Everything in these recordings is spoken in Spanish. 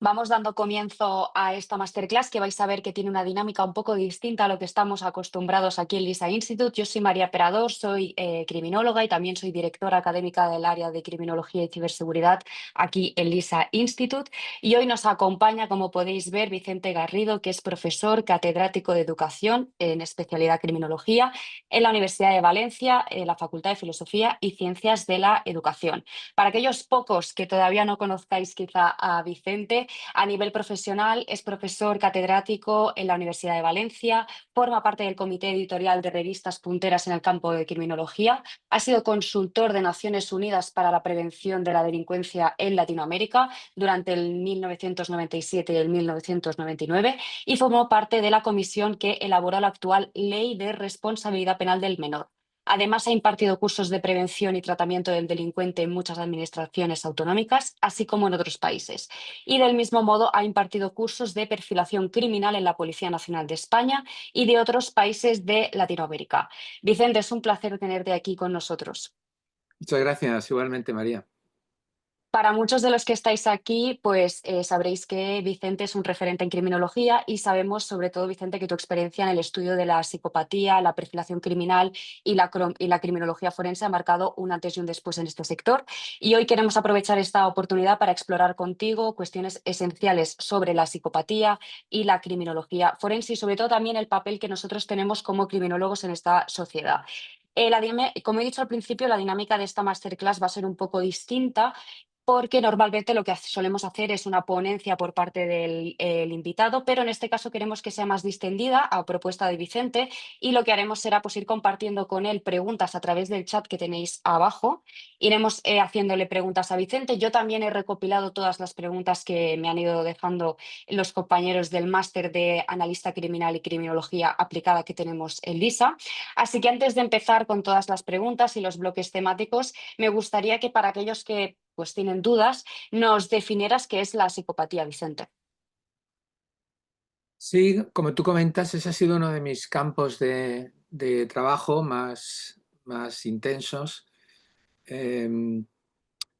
Vamos dando comienzo a esta masterclass que vais a ver que tiene una dinámica un poco distinta a lo que estamos acostumbrados aquí en LISA Institute. Yo soy María Perador, soy criminóloga y también soy directora académica del área de criminología y ciberseguridad aquí en LISA Institute. Y hoy nos acompaña, como podéis ver, Vicente Garrido, que es profesor catedrático de educación en especialidad criminología en la Universidad de Valencia, en la Facultad de Filosofía y Ciencias de la Educación. Para aquellos pocos que todavía no conozcáis quizá a Vicente, a nivel profesional es profesor catedrático en la Universidad de Valencia, forma parte del comité editorial de revistas punteras en el campo de criminología, ha sido consultor de Naciones Unidas para la prevención de la delincuencia en Latinoamérica durante el 1997 y el 1999 y formó parte de la comisión que elaboró la actual Ley de Responsabilidad Penal del Menor. Además, ha impartido cursos de prevención y tratamiento del delincuente en muchas administraciones autonómicas, así como en otros países. Y del mismo modo, ha impartido cursos de perfilación criminal en la Policía Nacional de España y de otros países de Latinoamérica. Vicente, es un placer tenerte aquí con nosotros. Muchas gracias, igualmente, María. Para muchos de los que estáis aquí, pues sabréis que Vicente es un referente en criminología y sabemos sobre todo, Vicente, que tu experiencia en el estudio de la psicopatía, la perfilación criminal y la criminología forense ha marcado un antes y un después en este sector. Y hoy queremos aprovechar esta oportunidad para explorar contigo cuestiones esenciales sobre la psicopatía y la criminología forense y sobre todo también el papel que nosotros tenemos como criminólogos en esta sociedad. Como he dicho al principio, la dinámica de esta masterclass va a ser un poco distinta porque normalmente lo que solemos hacer es una ponencia por parte del el invitado, pero en este caso queremos que sea más distendida a propuesta de Vicente y lo que haremos será pues ir compartiendo con él preguntas a través del chat que tenéis abajo. Iremos haciéndole preguntas a Vicente. Yo también he recopilado todas las preguntas que me han ido dejando los compañeros del máster de analista criminal y criminología aplicada que tenemos en LISA. Así que antes de empezar con todas las preguntas y los bloques temáticos, me gustaría que para aquellos que pues tienen dudas, nos definieras qué es la psicopatía, Vicente. Sí, como tú comentas, ese ha sido uno de mis campos de trabajo más intensos. eh,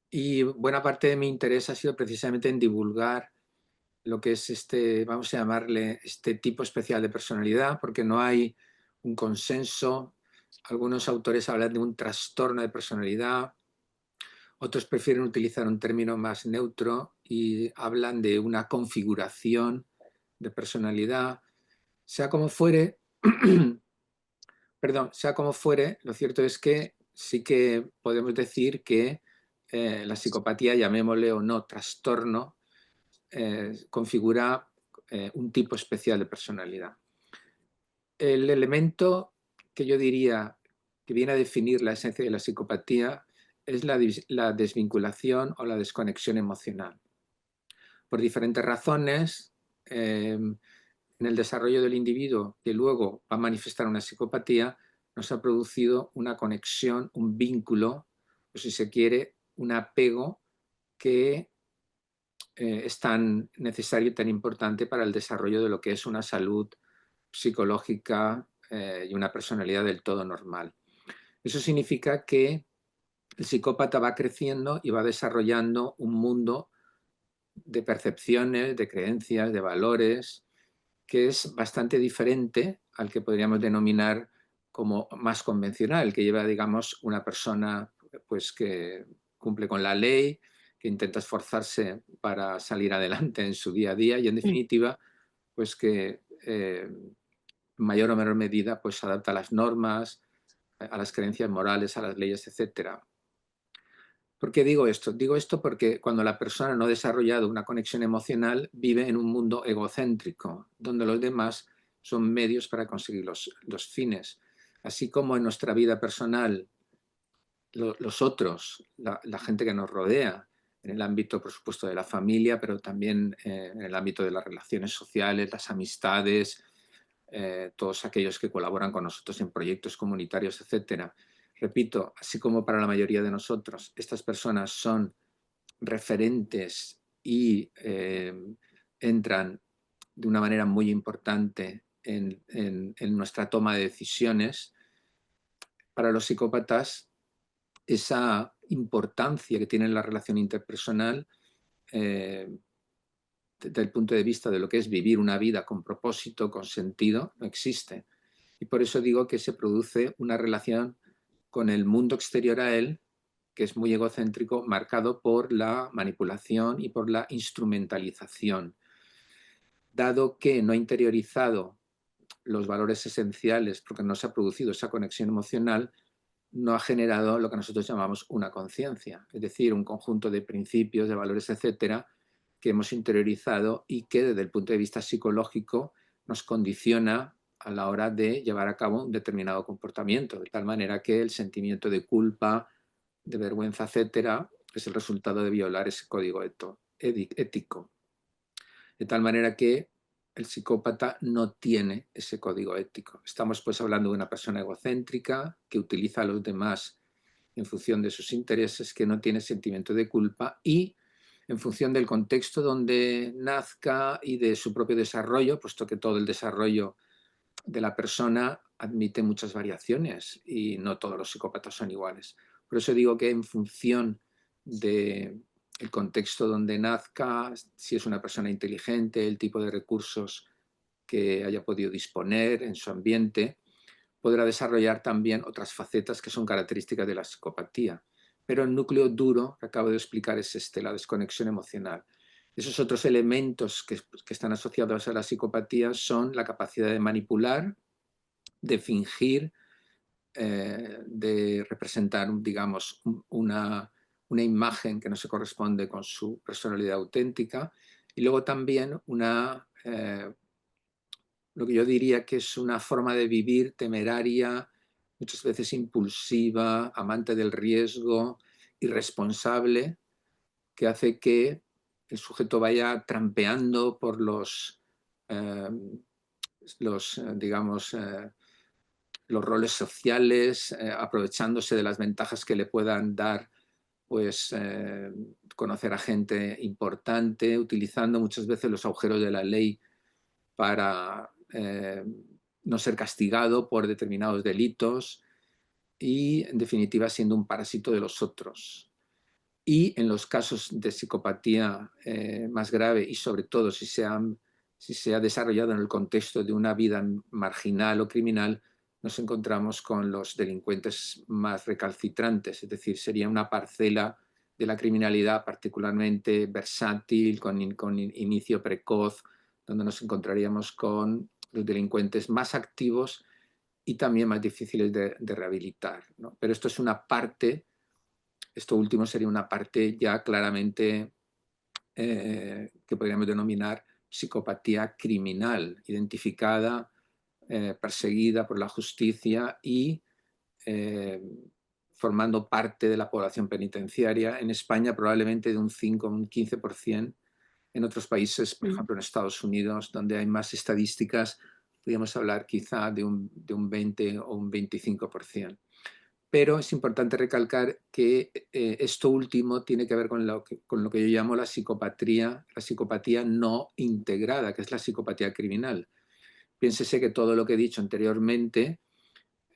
y buena parte de mi interés ha sido precisamente en divulgar lo que es este, vamos a llamarle, este tipo especial de personalidad, porque no hay un consenso. Algunos autores hablan de un trastorno de personalidad, otros prefieren utilizar un término más neutro y hablan de una configuración de personalidad. Sea como fuere, perdón, sea como fuere, lo cierto es que sí que podemos decir que la psicopatía, llamémosle o no trastorno, configura un tipo especial de personalidad. El elemento que yo diría que viene a definir la esencia de la psicopatía es la desvinculación o la desconexión emocional. Por diferentes razones, en el desarrollo del individuo que luego va a manifestar una psicopatía, nos ha producido una conexión, un vínculo, o si se quiere, un apego que es tan necesario y tan importante para el desarrollo de lo que es una salud psicológica y una personalidad del todo normal. Eso significa que el psicópata va creciendo y va desarrollando un mundo de percepciones, de creencias, de valores, que es bastante diferente al que podríamos denominar como más convencional, que lleva, digamos, una persona pues, que cumple con la ley, que intenta esforzarse para salir adelante en su día a día y, en Mm. definitiva, pues que en mayor o menor medida pues, se adapta a las normas, a las creencias morales, a las leyes, etcétera. ¿Por qué digo esto? Digo esto porque cuando la persona no ha desarrollado una conexión emocional, vive en un mundo egocéntrico, donde los demás son medios para conseguir los fines. Así como en nuestra vida personal, los otros, la gente que nos rodea, en el ámbito, por supuesto, de la familia, pero también en el ámbito de las relaciones sociales, las amistades, todos aquellos que colaboran con nosotros en proyectos comunitarios, etcétera. Repito, así como para la mayoría de nosotros, estas personas son referentes y entran de una manera muy importante en nuestra toma de decisiones. Para los psicópatas, esa importancia que tiene la relación interpersonal eh, desde el punto de vista de lo que es vivir una vida con propósito, con sentido, no existe. Y por eso digo que se produce una relación con el mundo exterior a él, que es muy egocéntrico, marcado por la manipulación y por la instrumentalización. Dado que no ha interiorizado los valores esenciales, porque no se ha producido esa conexión emocional, no ha generado lo que nosotros llamamos una conciencia, es decir, un conjunto de principios, de valores, etcétera, que hemos interiorizado y que desde el punto de vista psicológico nos condiciona a la hora de llevar a cabo un determinado comportamiento, de tal manera que el sentimiento de culpa, de vergüenza, etcétera, es el resultado de violar ese código ético. De tal manera que el psicópata no tiene ese código ético. Estamos pues hablando de una persona egocéntrica que utiliza a los demás en función de sus intereses, que no tiene sentimiento de culpa y en función del contexto donde nazca y de su propio desarrollo, puesto que todo el desarrollo de la persona admite muchas variaciones y no todos los psicópatas son iguales. Por eso digo que en función del contexto donde nazca, si es una persona inteligente, el tipo de recursos que haya podido disponer en su ambiente, podrá desarrollar también otras facetas que son características de la psicopatía. Pero el núcleo duro que acabo de explicar es la desconexión emocional. Esos otros elementos que están asociados a la psicopatía son la capacidad de manipular, de fingir, de representar, digamos, una imagen que no se corresponde con su personalidad auténtica, y luego también lo que yo diría que es una forma de vivir temeraria, muchas veces impulsiva, amante del riesgo, irresponsable, que hace que el sujeto vaya trampeando por eh, digamos, los roles sociales, aprovechándose de las ventajas que le puedan dar, pues conocer a gente importante, utilizando muchas veces los agujeros de la ley para no ser castigado por determinados delitos y, en definitiva, siendo un parásito de los otros. Y en los casos de psicopatía más grave y sobre todo si se ha desarrollado en el contexto de una vida marginal o criminal, nos encontramos con los delincuentes más recalcitrantes, es decir, sería una parcela de la criminalidad particularmente versátil, con inicio precoz, donde nos encontraríamos con los delincuentes más activos y también más difíciles de rehabilitar, ¿no? Pero esto es una parte. Esto último sería una parte ya claramente que podríamos denominar psicopatía criminal, identificada, perseguida por la justicia y eh, formando parte de la población penitenciaria. En España probablemente de un 5 o un 15%. En otros países, por Mm. ejemplo en Estados Unidos, donde hay más estadísticas, podríamos hablar quizá de un 20 o un 25%. Pero es importante recalcar que esto último tiene que ver con lo que yo llamo la psicopatía no integrada, que es la psicopatía criminal. Piénsese que todo lo que he dicho anteriormente,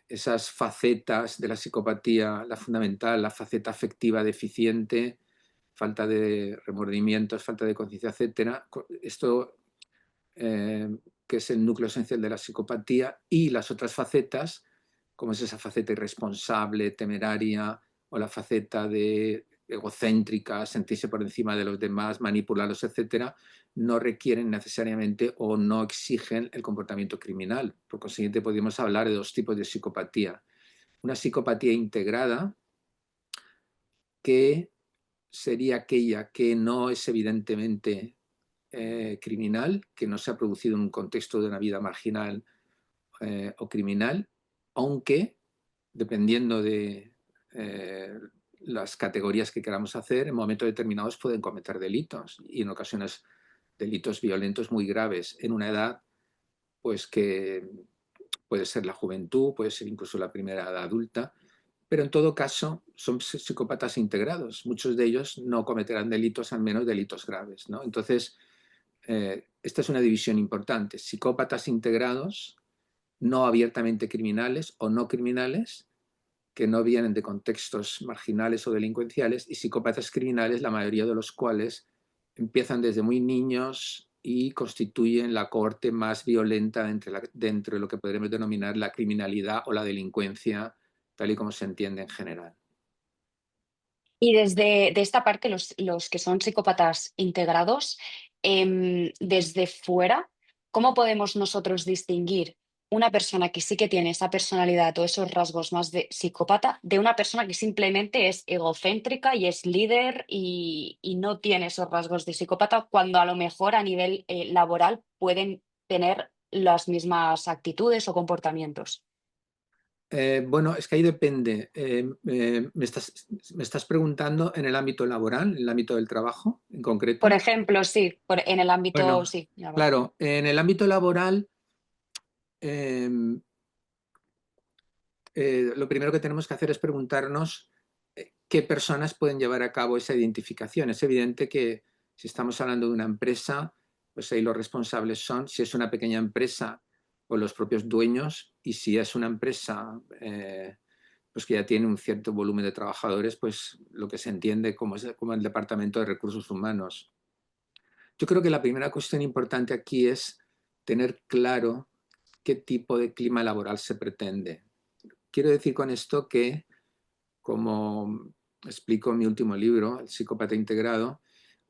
esas facetas de la psicopatía, la fundamental, la faceta afectiva deficiente, falta de remordimientos, falta de conciencia, etcétera, esto que es el núcleo esencial de la psicopatía, y las otras facetas, como es esa faceta irresponsable, temeraria, o la faceta de egocéntrica, sentirse por encima de los demás, manipularlos, etcétera, no requieren necesariamente o no exigen el comportamiento criminal. Por consiguiente, podríamos hablar de dos tipos de psicopatía. Una psicopatía integrada, que sería aquella que no es evidentemente criminal, que no se ha producido en un contexto de una vida marginal o criminal, aunque dependiendo de las categorías que queramos hacer, en momentos determinados pueden cometer delitos y en ocasiones delitos violentos muy graves en una edad pues que puede ser la juventud, puede ser incluso la primera edad adulta, pero en todo caso son psicópatas integrados. Muchos de ellos no cometerán delitos, al menos delitos graves, ¿no? Entonces, esta es una división importante. Psicópatas integrados, no abiertamente criminales o no criminales, que no vienen de contextos marginales o delincuenciales, y psicópatas criminales, la mayoría de los cuales empiezan desde muy niños y constituyen la cohorte más violenta dentro de lo que podremos denominar la criminalidad o la delincuencia, tal y como se entiende en general. Y desde de esta parte, los que son psicópatas integrados, desde fuera, ¿cómo podemos nosotros distinguir una persona que sí que tiene esa personalidad o esos rasgos más de psicópata, de una persona que simplemente es egocéntrica y es líder y no tiene esos rasgos de psicópata, cuando a lo mejor a nivel, laboral pueden tener las mismas actitudes o comportamientos? Bueno, es que ahí depende. Me estás preguntando en el ámbito laboral, en el ámbito del trabajo en Por concreto? ejemplo, sí, en el ámbito, Bueno, sí, laboral. claro, en el ámbito laboral, em, lo primero que tenemos que hacer es preguntarnos qué personas pueden llevar a cabo esa identificación. Es evidente que si estamos hablando de una empresa, pues ahí los responsables son, si es una pequeña empresa, o los propios dueños, y si es una empresa pues que ya tiene un cierto volumen de trabajadores, pues lo que se entiende como el Departamento de Recursos Humanos. Yo creo que la primera cuestión importante aquí es tener claro qué tipo de clima laboral se pretende. Quiero decir con esto que, como explico en mi último libro, El psicópata integrado,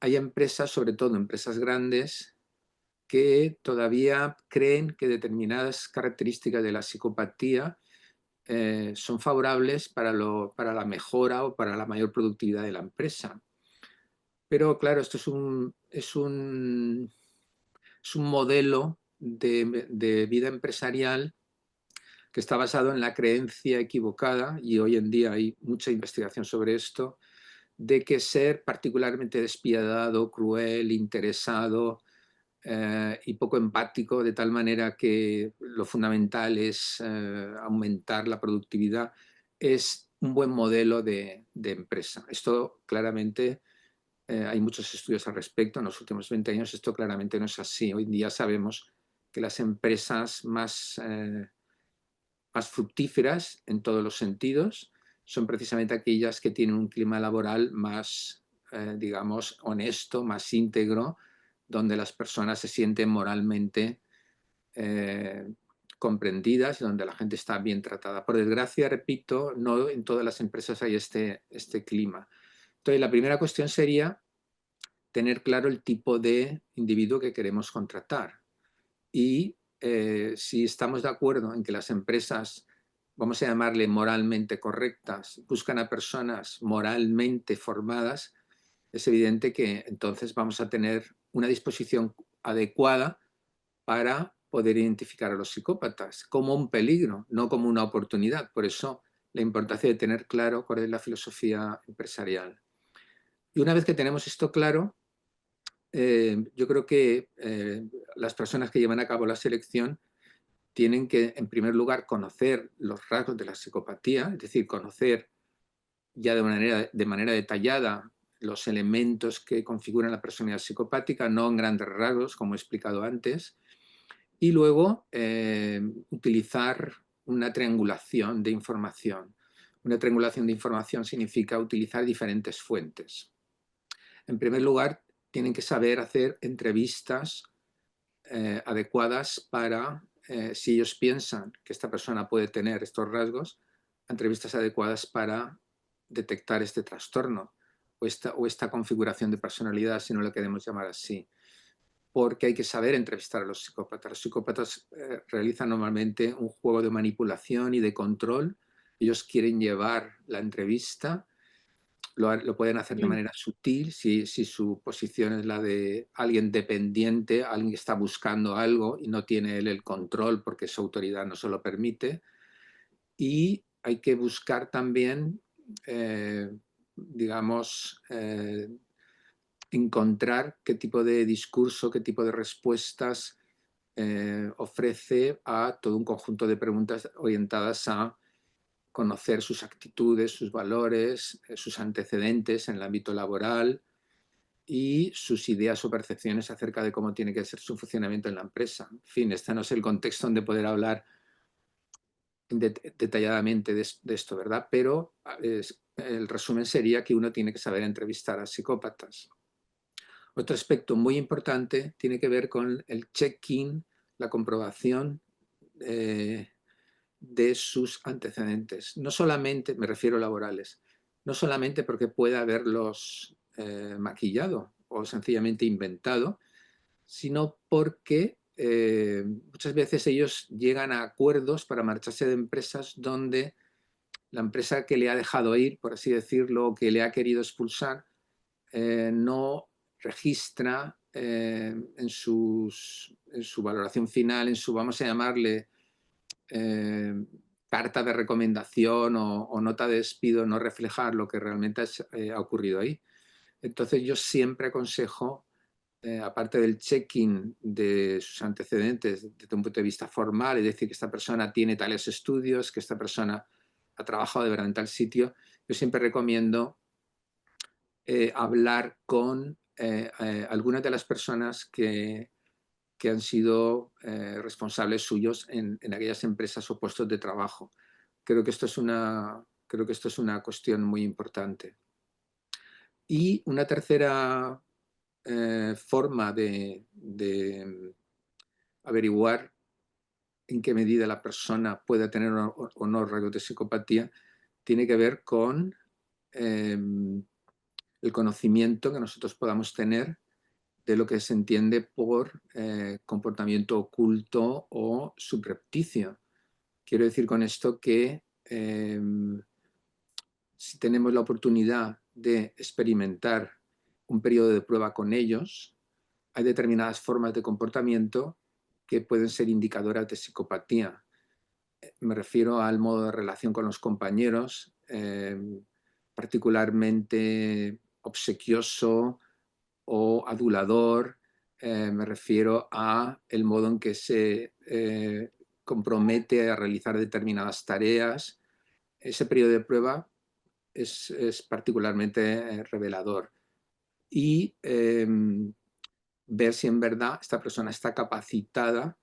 hay empresas, sobre todo empresas grandes, que todavía creen que determinadas características de la psicopatía son favorables para la mejora o para la mayor productividad de la empresa. Pero claro, esto es un modelo de vida empresarial que está basado en la creencia equivocada, y hoy en día hay mucha investigación sobre esto, de que ser particularmente despiadado, cruel, interesado y poco empático, de tal manera que lo fundamental es aumentar la productividad, es un buen modelo de empresa. Esto claramente, hay muchos estudios al respecto. En los últimos 20 años esto claramente no es así. Hoy en día sabemos que las empresas más fructíferas en todos los sentidos son precisamente aquellas que tienen un clima laboral más, digamos, honesto, más íntegro, donde las personas se sienten moralmente eh, comprendidas y donde la gente está bien tratada. Por desgracia, repito, no en todas las empresas hay este clima. Entonces, la primera cuestión sería tener claro el tipo de individuo que queremos contratar. Y si estamos de acuerdo en que las empresas, vamos a llamarle moralmente correctas, buscan a personas moralmente formadas, es evidente que entonces vamos a tener una disposición adecuada para poder identificar a los psicópatas como un peligro, no como una oportunidad. Por eso la importancia de tener claro cuál es la filosofía empresarial. Y una vez que tenemos esto claro, yo creo que las personas que llevan a cabo la selección tienen que, en primer lugar, conocer los rasgos de la psicopatía, es decir, conocer ya de manera detallada los elementos que configuran la personalidad psicopática, no en grandes rasgos, como he explicado antes, y luego utilizar una triangulación de información. Una triangulación de información significa utilizar diferentes fuentes. En primer lugar, tienen que saber hacer entrevistas adecuadas para, si ellos piensan que esta persona puede tener estos rasgos, entrevistas adecuadas para detectar este trastorno o esta configuración de personalidad, si no lo queremos llamar así. Porque hay que saber entrevistar a los psicópatas. Los psicópatas realizan normalmente un juego de manipulación y de control. Ellos quieren llevar la entrevista, lo pueden hacer de Mm. manera sutil, si su posición es la de alguien dependiente, alguien que está buscando algo y no tiene él el control porque su autoridad no se lo permite. Y hay que buscar también, digamos, encontrar qué tipo de discurso, qué tipo de respuestas ofrece a todo un conjunto de preguntas orientadas a conocer sus actitudes, sus valores, sus antecedentes en el ámbito laboral y sus ideas o percepciones acerca de cómo tiene que ser su funcionamiento en la empresa. En fin, este no es el contexto donde poder hablar detalladamente de esto, ¿verdad? Pero el resumen sería que uno tiene que saber entrevistar a psicópatas. Otro aspecto muy importante tiene que ver con el check-in, la comprobación de sus antecedentes. No solamente, me refiero laborales, no solamente porque pueda haberlos maquillado o sencillamente inventado, sino porque muchas veces ellos llegan a acuerdos para marcharse de empresas donde la empresa que le ha dejado ir, por así decirlo, o que le ha querido expulsar, no registra en su valoración final, en su, vamos a llamarle, eh, carta de recomendación o nota de despido, no reflejar lo que realmente ha ocurrido ahí. Entonces yo siempre aconsejo, aparte del check-in de sus antecedentes desde un punto de vista formal, es decir, que esta persona tiene tales estudios, que esta persona ha trabajado de verdad en tal sitio, yo siempre recomiendo hablar con algunas de las personas que han sido responsables suyos en aquellas empresas o puestos de trabajo. Creo que esto es una cuestión muy importante. Y una tercera forma de averiguar en qué medida la persona puede tener o no rasgos de psicopatía tiene que ver con el conocimiento que nosotros podamos tener de lo que se entiende por comportamiento oculto o subrepticio. Quiero decir con esto que si tenemos la oportunidad de experimentar un periodo de prueba con ellos, hay determinadas formas de comportamiento que pueden ser indicadoras de psicopatía. Me refiero al modo de relación con los compañeros, particularmente obsequioso o adulador. Me refiero a el modo en que se compromete a realizar determinadas tareas. Ese periodo de prueba es particularmente revelador. Y ver si en verdad esta persona está capacitada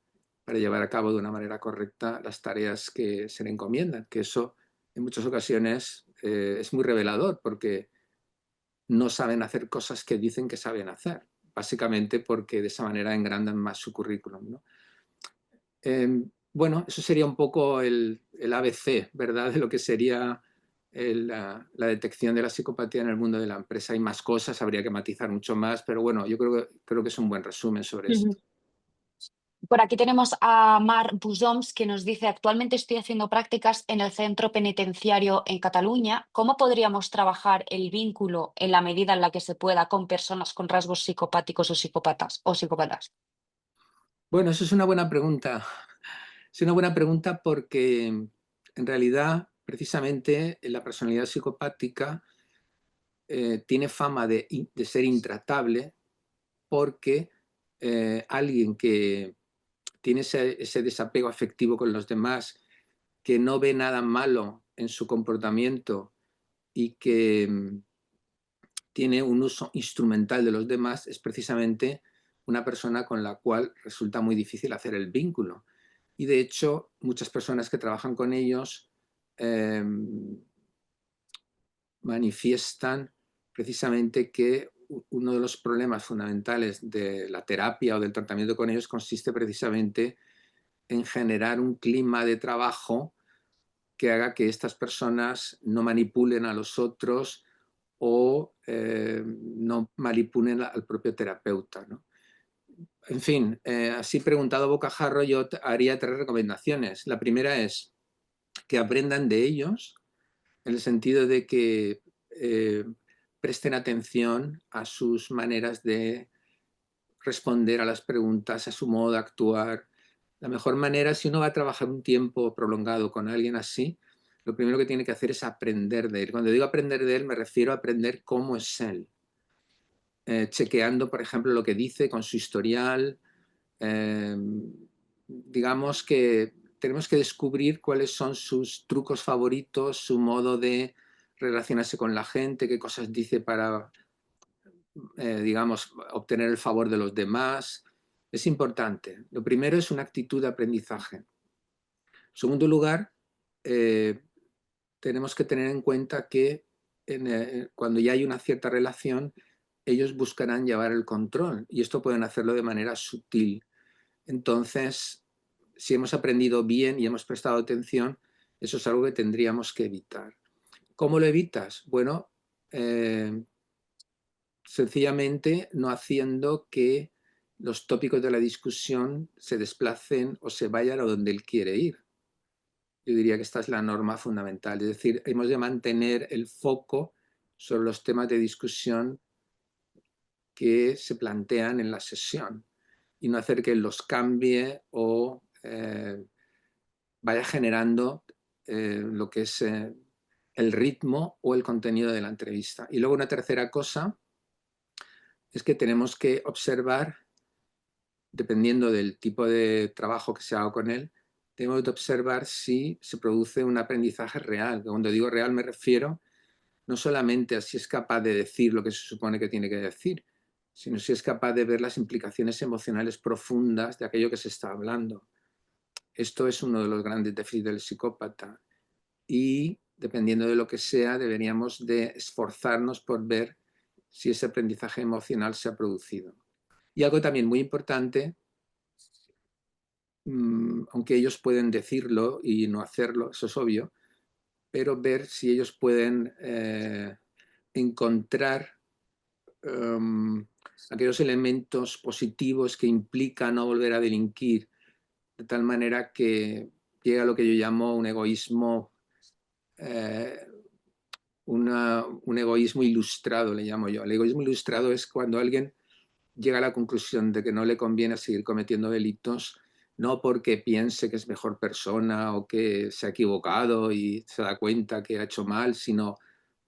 para llevar a cabo de una manera correcta las tareas que se le encomiendan, que eso en muchas ocasiones es muy revelador porque no saben hacer cosas que dicen que saben hacer, básicamente porque de esa manera engrandan más su currículum, ¿no? Bueno, eso sería un poco el ABC, ¿verdad? De lo que sería la detección de la psicopatía en el mundo de la empresa. Hay más cosas, habría que matizar mucho más, pero bueno, yo creo que es un buen resumen sobre Ujú. esto. Por aquí tenemos a Mar Busoms que nos dice, actualmente estoy haciendo prácticas en el centro penitenciario en Cataluña. ¿Cómo podríamos trabajar el vínculo en la medida en la que se pueda con personas con rasgos psicopáticos o psicópatas o psicópatas? Bueno, eso es una buena pregunta. Es una buena pregunta porque en realidad, precisamente, la personalidad psicopática tiene fama de ser intratable porque alguien que tiene ese desapego afectivo con los demás, que no ve nada malo en su comportamiento y que tiene un uso instrumental de los demás, es precisamente una persona con la cual resulta muy difícil hacer el vínculo. Y de hecho, muchas personas que trabajan con ellos eh, manifiestan precisamente que uno de los problemas fundamentales de la terapia o del tratamiento con ellos consiste precisamente en generar un clima de trabajo que haga que estas personas no manipulen a los otros o no manipulen al propio terapeuta, ¿no? En fin, así preguntado bocajarro, yo haría 3 recomendaciones. La primera es que aprendan de ellos, en el sentido de que eh, presten atención a sus maneras de responder a las preguntas, a su modo de actuar. La mejor manera, si uno va a trabajar un tiempo prolongado con alguien así, lo primero que tiene que hacer es aprender de él. Cuando digo aprender de él, me refiero a aprender cómo es él. Chequeando, por ejemplo, lo que dice con su historial. Eh, digamos que tenemos que descubrir cuáles son sus trucos favoritos, su modo de relacionarse con la gente, qué cosas dice para, digamos, obtener el favor de los demás. Es importante. Lo primero es una actitud de aprendizaje. En segundo lugar, tenemos que tener en cuenta que cuando ya hay una cierta relación, ellos buscarán llevar el control y esto pueden hacerlo de manera sutil. Entonces, si hemos aprendido bien y hemos prestado atención, eso es algo que tendríamos que evitar. ¿Cómo lo evitas? Bueno, sencillamente no haciendo que los tópicos de la discusión se desplacen o se vayan a donde él quiere ir. Yo diría que esta es la norma fundamental, es decir, hemos de mantener el foco sobre los temas de discusión que se plantean en la sesión y no hacer que los cambie o vaya generando lo que es el ritmo o el contenido de la entrevista. Y luego una tercera cosa es que tenemos que observar, dependiendo del tipo de trabajo que se haga con él, tenemos que observar si se produce un aprendizaje real. Cuando digo real me refiero no solamente a si es capaz de decir lo que se supone que tiene que decir, sino si es capaz de ver las implicaciones emocionales profundas de aquello que se está hablando. Esto es uno de los grandes déficits del psicópata y dependiendo de lo que sea deberíamos de esforzarnos por ver si ese aprendizaje emocional se ha producido. Y algo también muy importante, aunque ellos pueden decirlo y no hacerlo, eso es obvio, pero ver si ellos pueden encontrar aquellos elementos positivos que implican no volver a delinquir, de tal manera que llega a lo que yo llamo un egoísmo, un egoísmo ilustrado, le llamo yo. El egoísmo ilustrado es cuando alguien llega a la conclusión de que no le conviene seguir cometiendo delitos, no porque piense que es mejor persona o que se ha equivocado y se da cuenta que ha hecho mal, sino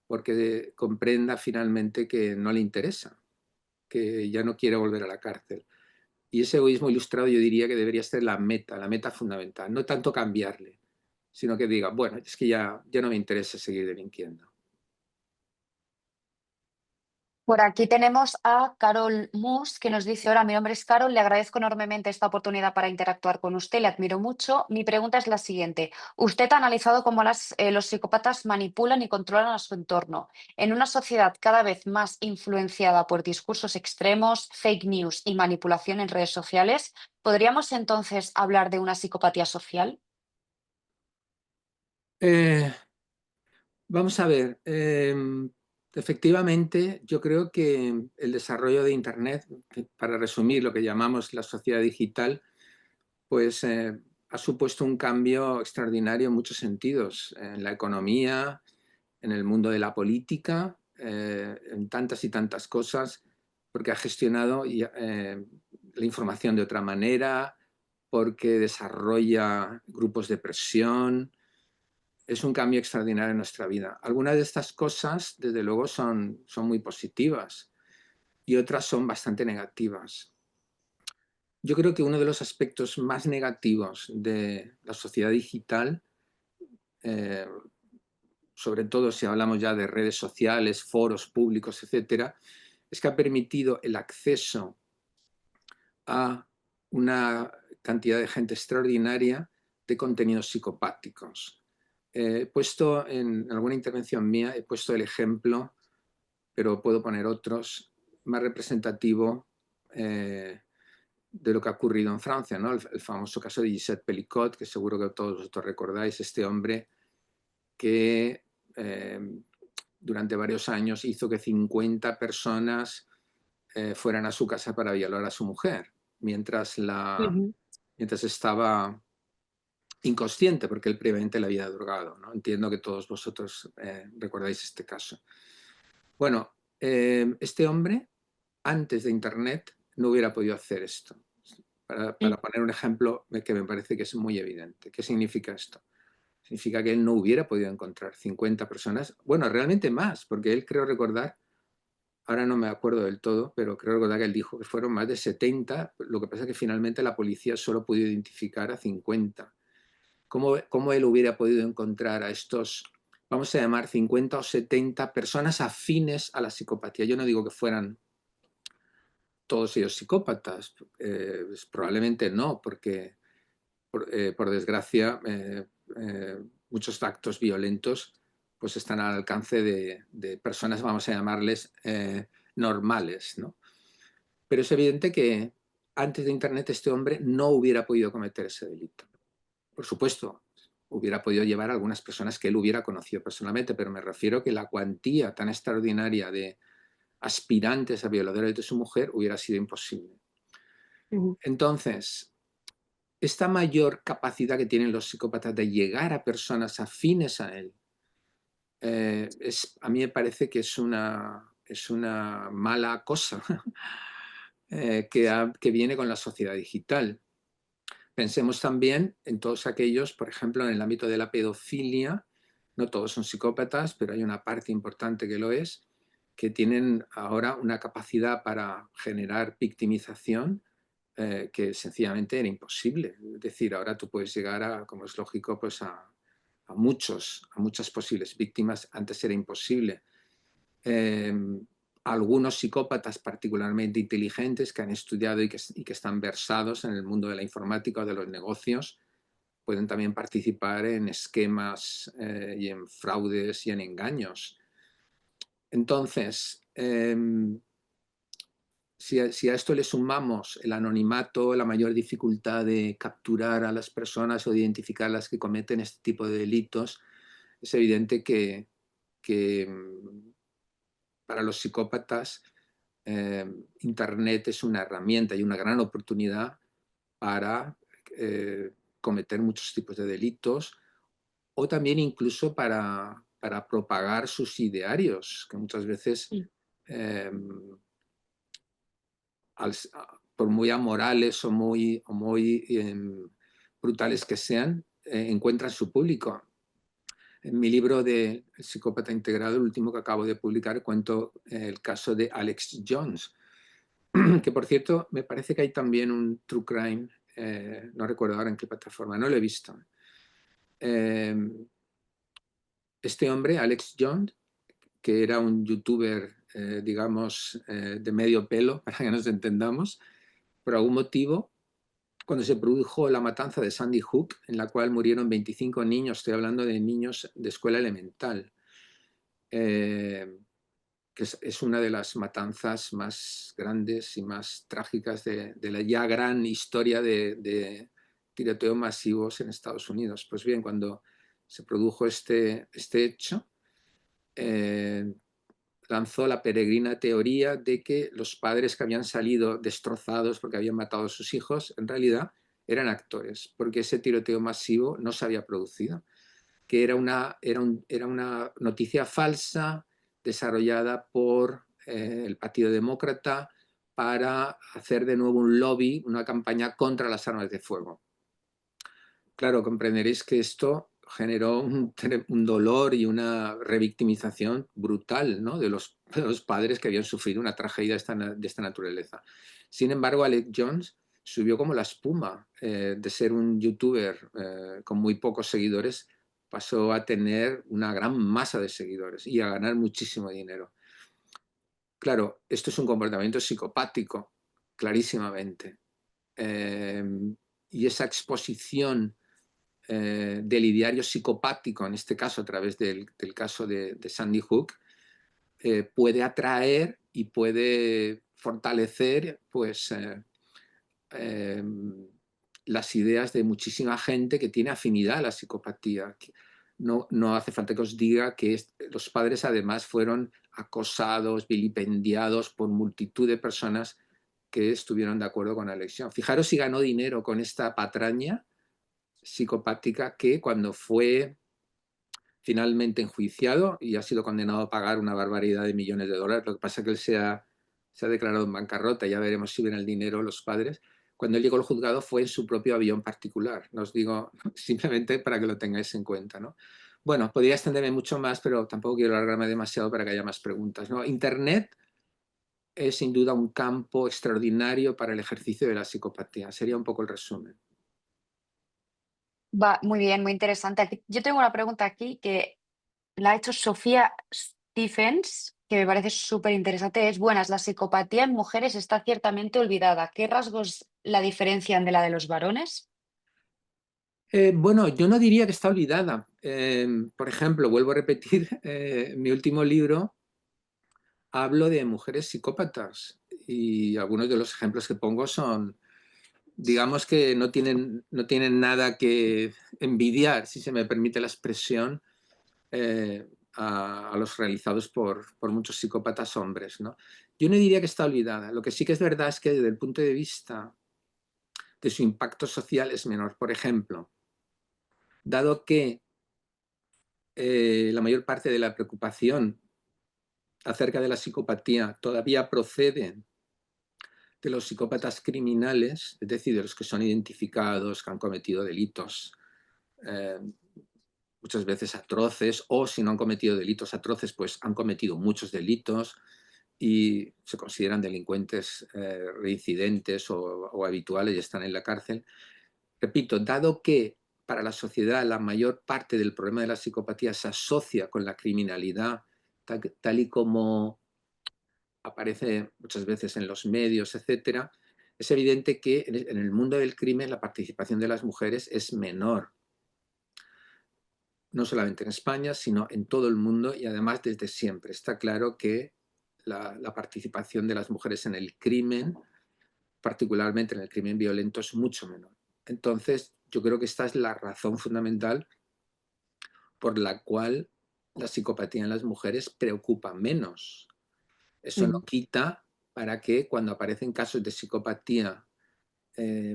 porque comprenda finalmente que no le interesa, que ya no quiere volver a la cárcel. Y ese egoísmo ilustrado yo diría que debería ser la meta fundamental, no tanto cambiarle, sino que diga, bueno, es que ya no me interesa seguir delinquiendo. Por aquí tenemos a Carol Mus, que nos dice: hola, mi nombre es Carol, le agradezco enormemente esta oportunidad para interactuar con usted, le admiro mucho. Mi pregunta es la siguiente. Usted ha analizado cómo los psicópatas manipulan y controlan a su entorno. En una sociedad cada vez más influenciada por discursos extremos, fake news y manipulación en redes sociales, ¿podríamos entonces hablar de una psicopatía social? Eh, Vamos a ver, efectivamente yo creo que el desarrollo de Internet, para resumir lo que llamamos la sociedad digital, pues ha supuesto un cambio extraordinario en muchos sentidos, en la economía, en el mundo de la política, en tantas y tantas cosas, porque ha gestionado la información de otra manera, porque desarrolla grupos de presión. Es un cambio extraordinario en nuestra vida. Algunas de estas cosas, desde luego, son muy positivas y otras son bastante negativas. Yo creo que uno de los aspectos más negativos de la sociedad digital, eh, sobre todo si hablamos ya de redes sociales, foros públicos, etcétera, es que ha permitido el acceso a una cantidad de gente extraordinaria de contenidos psicopáticos. He puesto en alguna intervención mía, he puesto el ejemplo, pero puedo poner otros, más representativo de lo que ha ocurrido en Francia, ¿no? El famoso caso de Gisette Pelicot, que seguro que todos vosotros recordáis, este hombre que durante varios años hizo que 50 personas fueran a su casa para violar a su mujer, Ujú. mientras estaba inconsciente, porque él previamente la había drogado, ¿no? Entiendo que todos vosotros recordáis este caso. Bueno, este hombre, antes de Internet, no hubiera podido hacer esto. Para poner un ejemplo que me parece que es muy evidente. ¿Qué significa esto? Significa que él no hubiera podido encontrar 50 personas, bueno, realmente más, porque él creo recordar, ahora no me acuerdo del todo, pero creo recordar que él dijo que fueron más de 70, lo que pasa es que finalmente la policía solo pudo identificar a 50. ¿Cómo él hubiera podido encontrar a estos, vamos a llamar 50 o 70 personas afines a la psicopatía? Yo no digo que fueran todos ellos psicópatas, probablemente no, porque por desgracia muchos actos violentos pues están al alcance de personas, vamos a llamarles normales, ¿no? Pero es evidente que antes de Internet este hombre no hubiera podido cometer ese delito. Por supuesto, hubiera podido llevar a algunas personas que él hubiera conocido personalmente, pero me refiero que la cuantía tan extraordinaria de aspirantes a violadores de su mujer hubiera sido imposible. Ujú. Entonces, esta mayor capacidad que tienen los psicópatas de llegar a personas afines a él, a mí me parece que es una mala cosa que viene con la sociedad digital. Pensemos también en todos aquellos, por ejemplo, en el ámbito de la pedofilia, no todos son psicópatas, pero hay una parte importante que lo es, que tienen ahora una capacidad para generar victimización que sencillamente era imposible. Es decir, ahora tú puedes llegar a, como es lógico, pues a muchas posibles víctimas. Antes era imposible. Eh, Algunos psicópatas particularmente inteligentes que han estudiado y que están versados en el mundo de la informática o de los negocios pueden también participar en esquemas y en fraudes y en engaños. Entonces, si a esto le sumamos el anonimato, la mayor dificultad de capturar a las personas o de identificar las que cometen este tipo de delitos, es evidente que para los psicópatas Internet es una herramienta y una gran oportunidad para cometer muchos tipos de delitos o también incluso para propagar sus idearios, que muchas veces eh, por muy amorales o muy brutales que sean, encuentran su público. En mi libro de El psicópata integrado, el último que acabo de publicar, cuento el caso de Alex Jones, que por cierto me parece que hay también un True Crime, no recuerdo ahora en qué plataforma, no lo he visto. Eh, este hombre, Alex Jones, que era un youtuber, digamos, de medio pelo, para que nos entendamos, por algún motivo, cuando se produjo la matanza de Sandy Hook, en la cual murieron 25 niños, estoy hablando de niños de escuela elemental, eh, que es una de las matanzas más grandes y más trágicas de la ya gran historia de tiroteos masivos en Estados Unidos. Pues bien, cuando se produjo este hecho, eh, lanzó la peregrina teoría de que los padres que habían salido destrozados porque habían matado a sus hijos, en realidad eran actores, porque ese tiroteo masivo no se había producido, que era una noticia falsa desarrollada por el Partido Demócrata para hacer de nuevo un lobby, una campaña contra las armas de fuego. Claro, comprenderéis que esto generó un dolor y una revictimización brutal, ¿no?, de los padres que habían sufrido una tragedia de esta naturaleza. Sin embargo, Alex Jones subió como la espuma. De ser un youtuber con muy pocos seguidores, pasó a tener una gran masa de seguidores y a ganar muchísimo dinero. Claro, esto es un comportamiento psicopático, clarísimamente. Eh, y esa exposición del ideario psicopático, en este caso a través del caso de Sandy Hook, puede atraer y puede fortalecer pues, eh, las ideas de muchísima gente que tiene afinidad a la psicopatía. No hace falta que os diga que los padres además fueron acosados, vilipendiados por multitud de personas que estuvieron de acuerdo con la elección. Fijaros si ganó dinero con esta patraña psicopática, que cuando fue finalmente enjuiciado y ha sido condenado a pagar una barbaridad de millones de dólares. Lo que pasa es que él se ha declarado en bancarrota, ya veremos si ven el dinero los padres. Cuando él llegó al juzgado fue en su propio avión particular. Os digo simplemente para que lo tengáis en cuenta, ¿no? Bueno, podría extenderme mucho más, pero tampoco quiero alargarme demasiado para que haya más preguntas, ¿no? Internet es sin duda un campo extraordinario para el ejercicio de la psicopatía. Sería un poco el resumen. Va, muy bien, muy interesante. Yo tengo una pregunta aquí que la ha hecho Sofía Stephens, que me parece súper interesante. Es: buenas, la psicopatía en mujeres está ciertamente olvidada. ¿Qué rasgos la diferencian de la de los varones? Bueno, yo no diría que está olvidada. Por ejemplo, vuelvo a repetir, mi último libro hablo de mujeres psicópatas y algunos de los ejemplos que pongo son, digamos que no tienen nada que envidiar, si se me permite la expresión, a los realizados por muchos psicópatas hombres, ¿no? Yo no diría que está olvidada. Lo que sí que es verdad es que desde el punto de vista de su impacto social es menor. Por ejemplo, dado que la mayor parte de la preocupación acerca de la psicopatía todavía procede de los psicópatas criminales, es decir, de los que son identificados, que han cometido delitos eh, muchas veces atroces, o si no han cometido delitos atroces, pues han cometido muchos delitos y se consideran delincuentes reincidentes o habituales y están en la cárcel. Repito, dado que para la sociedad la mayor parte del problema de la psicopatía se asocia con la criminalidad, tal y como aparece muchas veces en los medios, etcétera, es evidente que en el mundo del crimen la participación de las mujeres es menor, no solamente en España, sino en todo el mundo y además desde siempre. Está claro que la participación de las mujeres en el crimen, particularmente en el crimen violento, es mucho menor. Entonces, yo creo que esta es la razón fundamental por la cual la psicopatía en las mujeres preocupa menos. Eso no Mm. quita para que cuando aparecen casos de psicopatía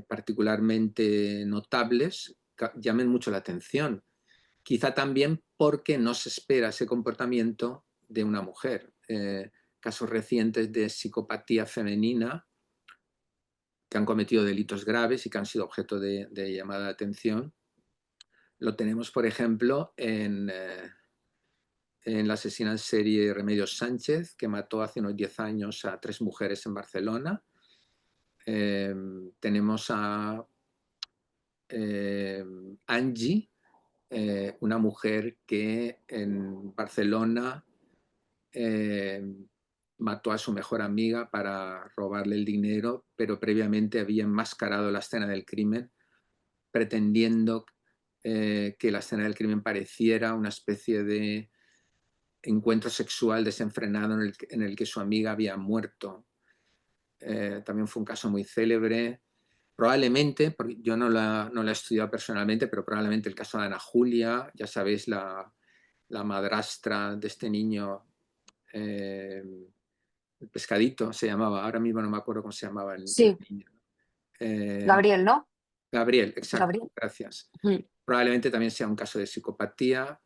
particularmente notables llamen mucho la atención. Quizá también porque no se espera ese comportamiento de una mujer. Casos recientes de psicopatía femenina que han cometido delitos graves y que han sido objeto de llamada de atención. Lo tenemos, por ejemplo, en la asesina en serie Remedios Sánchez, que mató hace unos 10 años a 3 mujeres en Barcelona. Tenemos a Angie, una mujer que en Barcelona eh, mató a su mejor amiga para robarle el dinero, pero previamente había enmascarado la escena del crimen, pretendiendo que la escena del crimen pareciera una especie de encuentro sexual desenfrenado en el que su amiga había muerto. También fue un caso muy célebre. Probablemente, porque yo no la he estudiado personalmente, pero probablemente el caso de Ana Julia, ya sabéis, la madrastra de este niño, el pescadito se llamaba, ahora mismo no me acuerdo cómo se llamaba el Sí, niño. Eh, Gabriel, ¿no? Gabriel, exacto, Gabriel. gracias. Mm. Probablemente también sea un caso de psicopatía.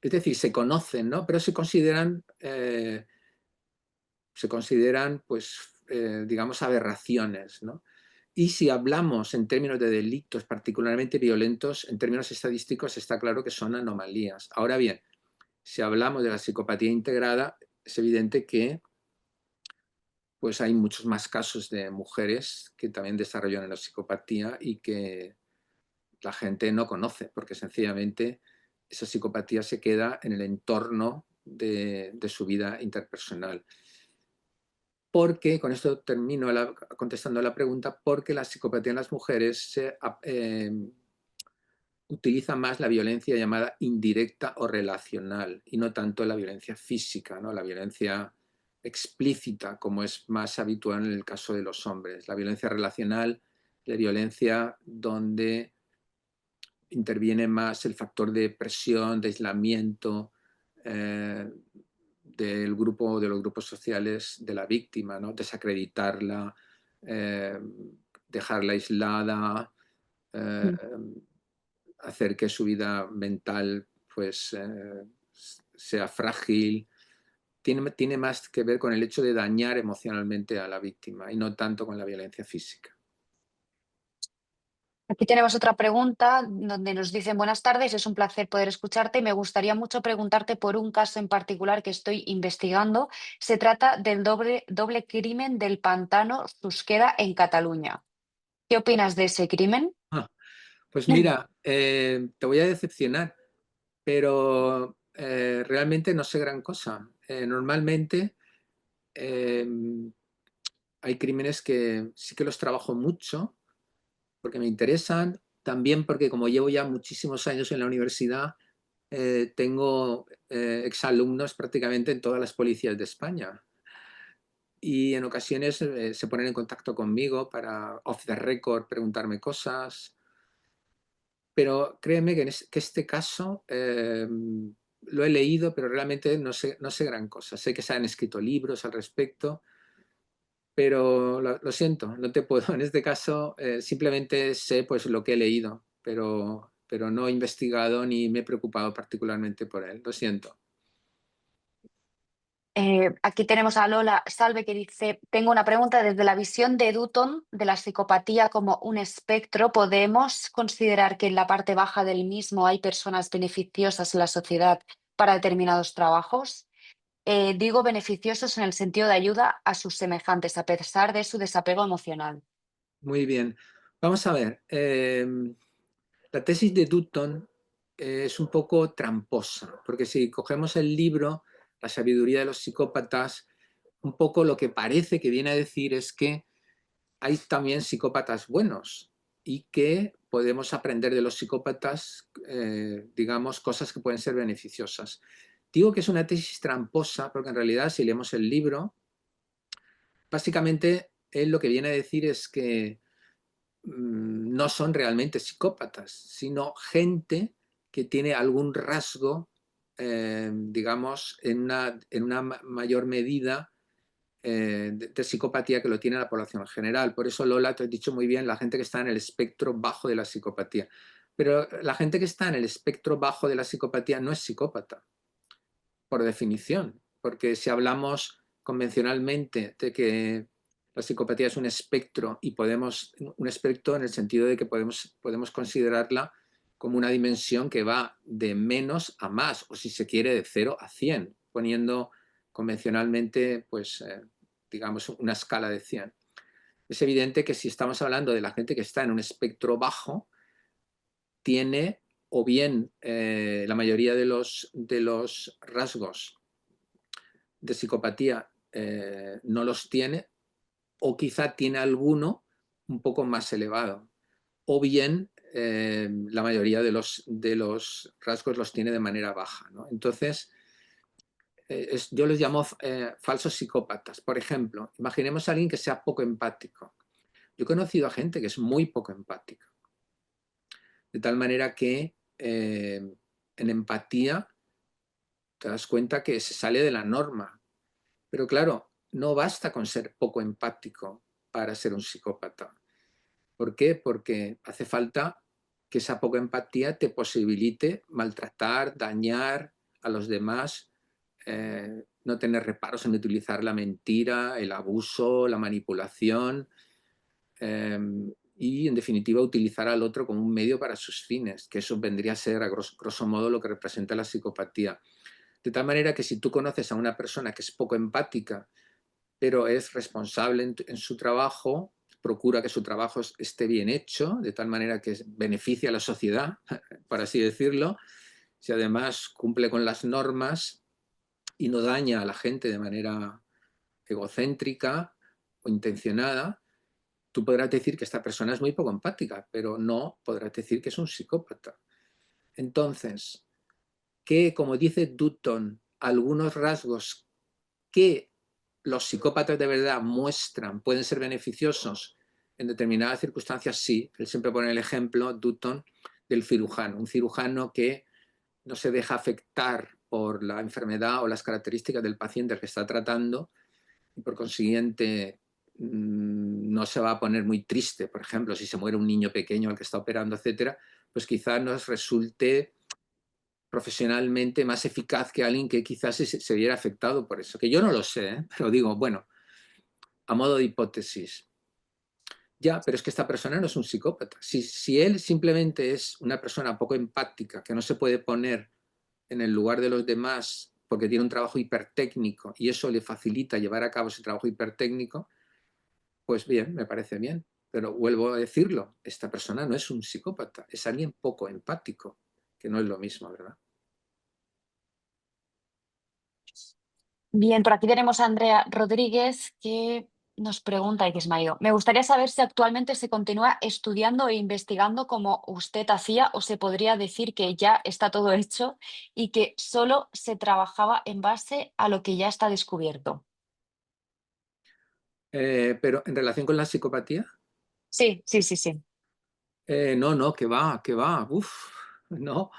Es decir, se conocen, ¿no? Pero se consideran pues, digamos, aberraciones, ¿no? Y si hablamos en términos de delitos particularmente violentos, en términos estadísticos está claro que son anomalías. Ahora bien, si hablamos de la psicopatía integrada, es evidente que pues hay muchos más casos de mujeres que también desarrollan la psicopatía y que la gente no conoce, porque sencillamente esa psicopatía se queda en el entorno de su vida interpersonal. Porque, con esto termino contestando la pregunta, porque la psicopatía en las mujeres utiliza más la violencia llamada indirecta o relacional y no tanto la violencia física, ¿no? La violencia explícita, como es más habitual en el caso de los hombres. La violencia relacional, la violencia donde interviene más el factor de presión, de aislamiento del grupo, de los grupos sociales de la víctima, ¿no? Desacreditarla, eh, dejarla aislada, eh, Mm. hacer que su vida mental pues, sea frágil. Tiene más que ver con el hecho de dañar emocionalmente a la víctima y no tanto con la violencia física. Aquí tenemos otra pregunta donde nos dicen buenas tardes, es un placer poder escucharte. Me gustaría mucho preguntarte por un caso en particular que estoy investigando. Se trata del doble crimen del pantano Susqueda en Cataluña. ¿Qué opinas de ese crimen? Ah, pues mira, te voy a decepcionar, pero realmente no sé gran cosa. Normalmente eh, hay crímenes que sí que los trabajo mucho porque me interesan, también porque como llevo ya muchísimos años en la universidad, tengo exalumnos prácticamente en todas las policías de España. y en ocasiones se ponen en contacto conmigo para off the record preguntarme cosas, pero créeme que, que este caso lo he leído, pero realmente no sé gran cosa. Sé que se han escrito libros al respecto, pero lo siento, no te puedo. En este caso simplemente sé pues lo que he leído, pero no he investigado ni me he preocupado particularmente por él. Lo siento. Aquí tenemos a Lola Salve que dice, tengo una pregunta desde la visión de Dutton de la psicopatía como un espectro. ¿Podemos considerar que en la parte baja del mismo hay personas beneficiosas en la sociedad para determinados trabajos? Digo beneficiosos en el sentido de ayuda a sus semejantes a pesar de su desapego emocional. Muy bien. Vamos a ver. La tesis de Dutton es un poco tramposa, porque si cogemos el libro La sabiduría de los psicópatas, un poco lo que parece que viene a decir es que hay también psicópatas buenos y que podemos aprender de los psicópatas, digamos, cosas que pueden ser beneficiosas. Digo que es una tesis tramposa porque en realidad si leemos el libro, básicamente él lo que viene a decir es que no son realmente psicópatas, sino gente que tiene algún rasgo, digamos, en una mayor medida de psicopatía que lo tiene la población en general. Por eso, Lola, te has dicho muy bien, la gente que está en el espectro bajo de la psicopatía. Pero la gente que está en el espectro bajo de la psicopatía no es psicópata, por definición, porque si hablamos convencionalmente de que la psicopatía es un espectro y un espectro en el sentido de que podemos considerarla como una dimensión que va de menos a más, o si se quiere, de 0 a 100, poniendo convencionalmente, pues, digamos, una escala de 100. Es evidente que si estamos hablando de la gente que está en un espectro bajo, tiene o bien la mayoría de los rasgos de psicopatía no los tiene, o quizá tiene alguno un poco más elevado, o bien la mayoría de los rasgos los tiene de manera baja, ¿no? Entonces, yo les llamo falsos psicópatas. Por ejemplo, imaginemos a alguien que sea poco empático. Yo he conocido a gente que es muy poco empática, de tal manera que en empatía te das cuenta que se sale de la norma. Pero claro, no basta con ser poco empático para ser un psicópata. ¿Por qué? Porque hace falta que esa poca empatía te posibilite maltratar, dañar a los demás, no tener reparos en utilizar la mentira, el abuso, la manipulación eh, y, en definitiva, utilizar al otro como un medio para sus fines, que eso vendría a ser, a grosso modo, lo que representa la psicopatía. De tal manera que si tú conoces a una persona que es poco empática, pero es responsable en su trabajo, procura que su trabajo esté bien hecho, de tal manera que beneficie a la sociedad, por así decirlo, si además cumple con las normas y no daña a la gente de manera egocéntrica o intencionada, tú podrás decir que esta persona es muy poco empática, pero no podrás decir que es un psicópata. Entonces, que, como dice Dutton, algunos rasgos que los psicópatas de verdad muestran pueden ser beneficiosos en determinadas circunstancias, sí. Él siempre pone el ejemplo, Dutton, del cirujano. Un cirujano que no se deja afectar por la enfermedad o las características del paciente al que está tratando y por consiguiente no se va a poner muy triste. Por ejemplo, si se muere un niño pequeño al que está operando, etcétera, pues quizás nos resulte profesionalmente más eficaz que alguien que quizás se viera afectado por eso. Que yo no lo sé, pero digo, bueno, a modo de hipótesis. Ya, pero es que esta persona no es un psicópata. Si él simplemente es una persona poco empática, que no se puede poner en el lugar de los demás porque tiene un trabajo hipertécnico y eso le facilita llevar a cabo ese trabajo hipertécnico, pues bien, me parece bien. Pero vuelvo a decirlo, esta persona no es un psicópata, es alguien poco empático, que no es lo mismo, ¿verdad? Bien, por aquí tenemos a Andrea Rodríguez que nos pregunta, y que es Maido, me gustaría saber si actualmente se continúa estudiando e investigando como usted hacía o se podría decir que ya está todo hecho y que solo se trabajaba en base a lo que ya está descubierto. Pero en relación con la psicopatía, Sí, sí, sí, sí. no, no, que va, uf, no,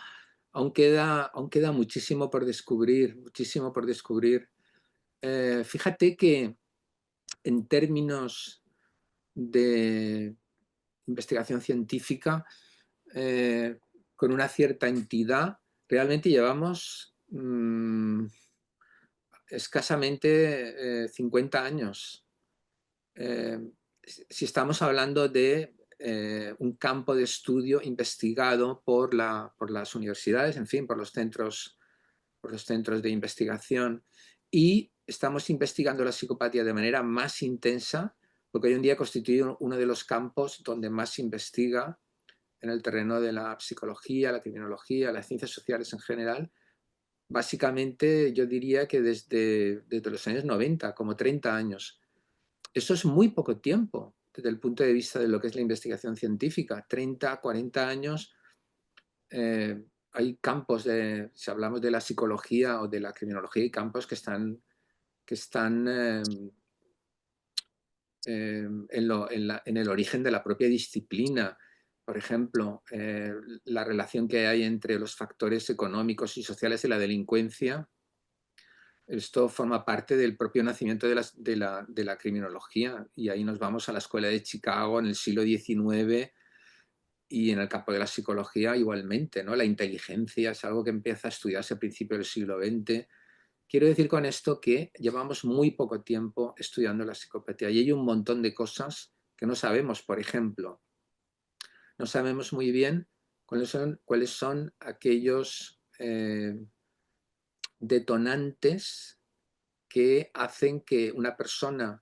aún queda muchísimo por descubrir, muchísimo por descubrir. Fíjate que en términos de investigación científica, eh, con una cierta entidad, realmente llevamos escasamente 50 años. Eh, si estamos hablando de un campo de estudio investigado por las universidades, en fin, por los centros de investigación, y estamos investigando la psicopatía de manera más intensa, porque hoy en día constituye uno de los campos donde más se investiga en el terreno de la psicología, la criminología, las ciencias sociales en general. Básicamente, yo diría que desde los años 90, como 30 años. Eso es muy poco tiempo desde el punto de vista de lo que es la investigación científica. 30, 40 años, hay campos si hablamos de la psicología o de la criminología, hay campos que están en el origen de la propia disciplina. Por ejemplo, la relación que hay entre los factores económicos y sociales y la delincuencia. Esto forma parte del propio nacimiento de la criminología, y ahí nos vamos a la escuela de Chicago en el siglo XIX, y en el campo de la psicología igualmente, ¿no? La inteligencia es algo que empieza a estudiarse a principios del siglo XX. Quiero decir con esto que llevamos muy poco tiempo estudiando la psicopatía y hay un montón de cosas que no sabemos. Por ejemplo, no sabemos muy bien cuáles son aquellos detonantes que hacen que una persona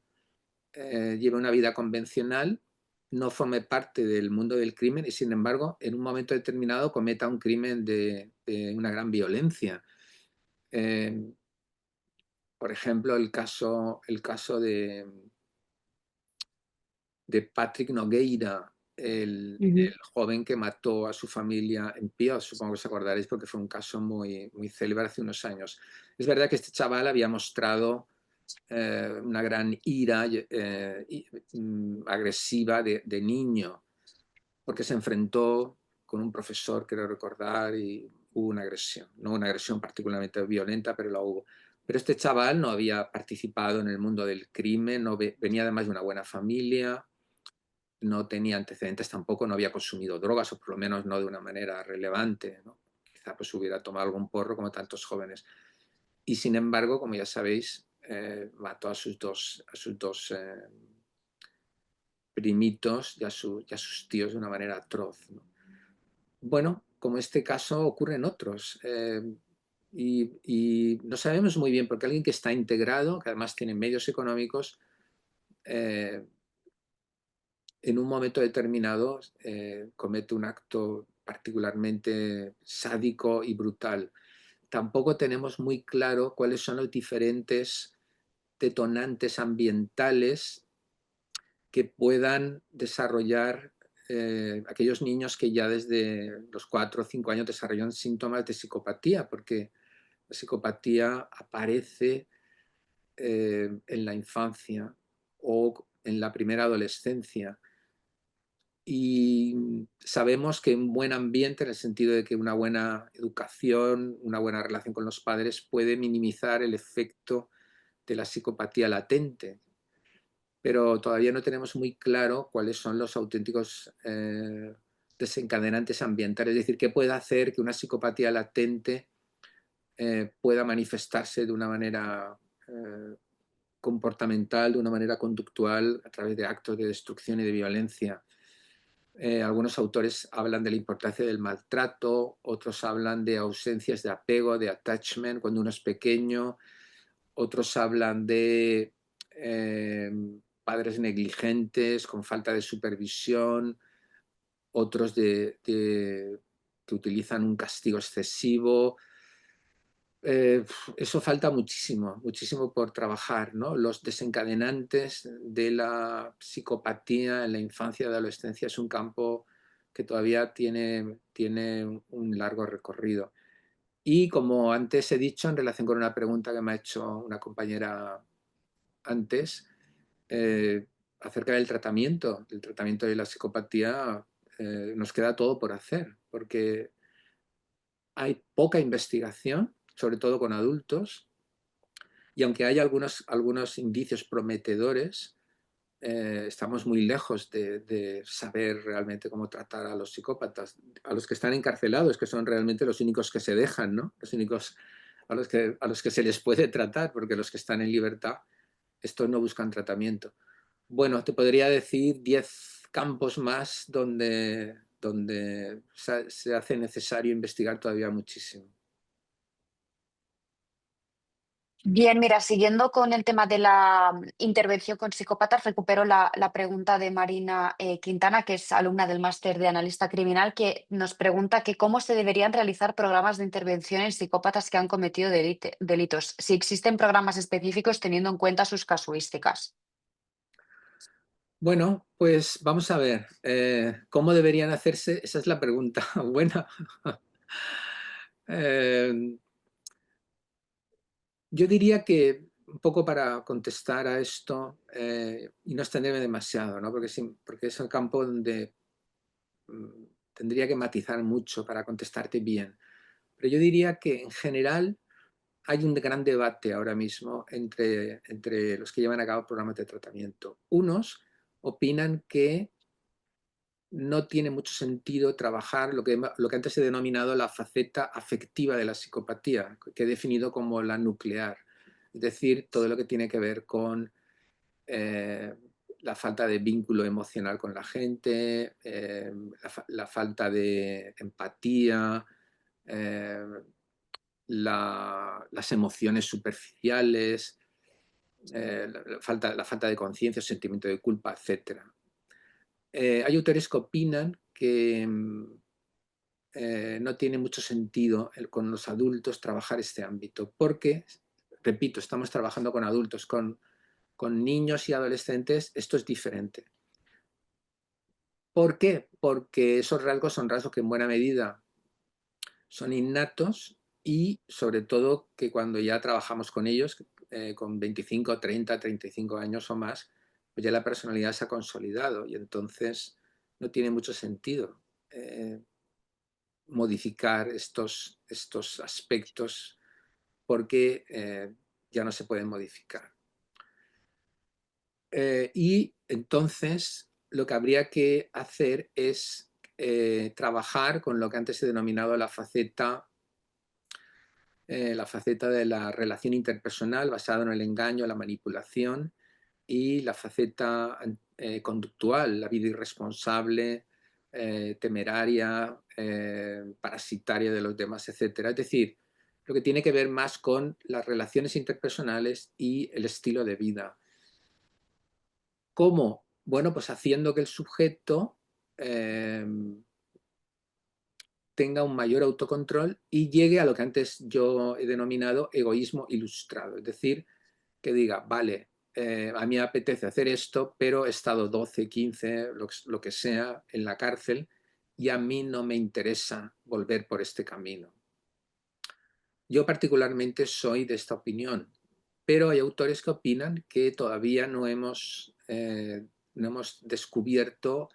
lleve una vida convencional, no forme parte del mundo del crimen y, sin embargo, en un momento determinado cometa un crimen de una gran violencia. Eh, por ejemplo, el caso de Patrick Nogueira, Ujú. el joven que mató a su familia en Pío, supongo que os acordaréis porque fue un caso muy, muy célebre hace unos años. Es verdad que este chaval había mostrado una gran ira agresiva de niño, porque se enfrentó con un profesor, quiero recordar, y hubo una agresión. No una agresión particularmente violenta, pero la hubo. Pero este chaval no había participado en el mundo del crimen, venía además de una buena familia, no tenía antecedentes tampoco, no había consumido drogas, o por lo menos no de una manera relevante, ¿no? Quizá pues hubiera tomado algún porro como tantos jóvenes. Y sin embargo, como ya sabéis, mató a sus dos primitos y a sus tíos de una manera atroz, ¿no? Bueno, como este caso ocurre en otros. Y no sabemos muy bien, porque alguien que está integrado, que además tiene medios económicos, eh, en un momento determinado comete un acto particularmente sádico y brutal. Tampoco tenemos muy claro cuáles son los diferentes detonantes ambientales que puedan desarrollar aquellos niños que ya desde los 4 o 5 años desarrollan síntomas de psicopatía, porque la psicopatía aparece en la infancia o en la primera adolescencia. Y sabemos que un buen ambiente, en el sentido de que una buena educación, una buena relación con los padres, puede minimizar el efecto de la psicopatía latente, pero todavía no tenemos muy claro cuáles son los auténticos desencadenantes ambientales, es decir, qué puede hacer que una psicopatía latente pueda manifestarse de una manera comportamental, de una manera conductual, a través de actos de destrucción y de violencia. Algunos autores hablan de la importancia del maltrato, otros hablan de ausencias de apego, de attachment cuando uno es pequeño, otros hablan de eh, padres negligentes, con falta de supervisión, otros que utilizan un castigo excesivo. Eh, Eso falta muchísimo, muchísimo por trabajar, ¿no? Los desencadenantes de la psicopatía en la infancia y adolescencia es un campo que todavía tiene un largo recorrido. Y como antes he dicho, en relación con una pregunta que me ha hecho una compañera antes, Eh, acerca del tratamiento de la psicopatía, nos queda todo por hacer, porque hay poca investigación, sobre todo con adultos, y aunque hay algunos indicios prometedores, estamos muy lejos de saber realmente cómo tratar a los psicópatas, a los que están encarcelados, que son realmente los únicos que se dejan, ¿no? Los únicos a los que se les puede tratar, porque los que están en libertad, estos no buscan tratamiento. Bueno, te podría decir 10 campos más donde se hace necesario investigar todavía muchísimo. Bien, mira, siguiendo con el tema de la intervención con psicópatas, recupero la pregunta de Marina Quintana, que es alumna del máster de analista criminal, que nos pregunta que cómo se deberían realizar programas de intervención en psicópatas que han cometido delitos, si existen programas específicos teniendo en cuenta sus casuísticas. Bueno, pues vamos a ver, ¿cómo deberían hacerse? Esa es la pregunta buena. Eh, yo diría que un poco para contestar a esto y no extenderme demasiado, ¿no? Porque es un campo donde mm, tendría que matizar mucho para contestarte bien. Pero yo diría que en general hay un gran debate ahora mismo entre los que llevan a cabo programas de tratamiento. Unos opinan que no tiene mucho sentido trabajar lo que antes he denominado la faceta afectiva de la psicopatía, que he definido como la nuclear, es decir, todo lo que tiene que ver con eh, la falta de vínculo emocional con la gente, la falta de empatía, eh, las emociones superficiales, la falta de conciencia, sentimiento de culpa, etc. Hay autores que opinan que no tiene mucho sentido con los adultos trabajar este ámbito, porque, repito, estamos trabajando con adultos, con niños y adolescentes, esto es diferente. ¿Por qué? Porque esos rasgos son rasgos que en buena medida son innatos y sobre todo que cuando ya trabajamos con ellos, con 25, 30, 35 años o más, pues ya la personalidad se ha consolidado y entonces no tiene mucho sentido modificar estos aspectos porque ya no se pueden modificar. Y entonces lo que habría que hacer es trabajar con lo que antes he denominado la faceta de la relación interpersonal basada en el engaño, la manipulación y la faceta conductual, la vida irresponsable, temeraria, parasitaria de los demás, etc. Es decir, lo que tiene que ver más con las relaciones interpersonales y el estilo de vida. ¿Cómo? Bueno, pues haciendo que el sujeto eh, tenga un mayor autocontrol y llegue a lo que antes yo he denominado egoísmo ilustrado. Es decir, que diga, vale, a mí me apetece hacer esto, pero he estado 12, 15, lo que sea, en la cárcel y a mí no me interesa volver por este camino. Yo particularmente soy de esta opinión, pero hay autores que opinan que todavía no hemos descubierto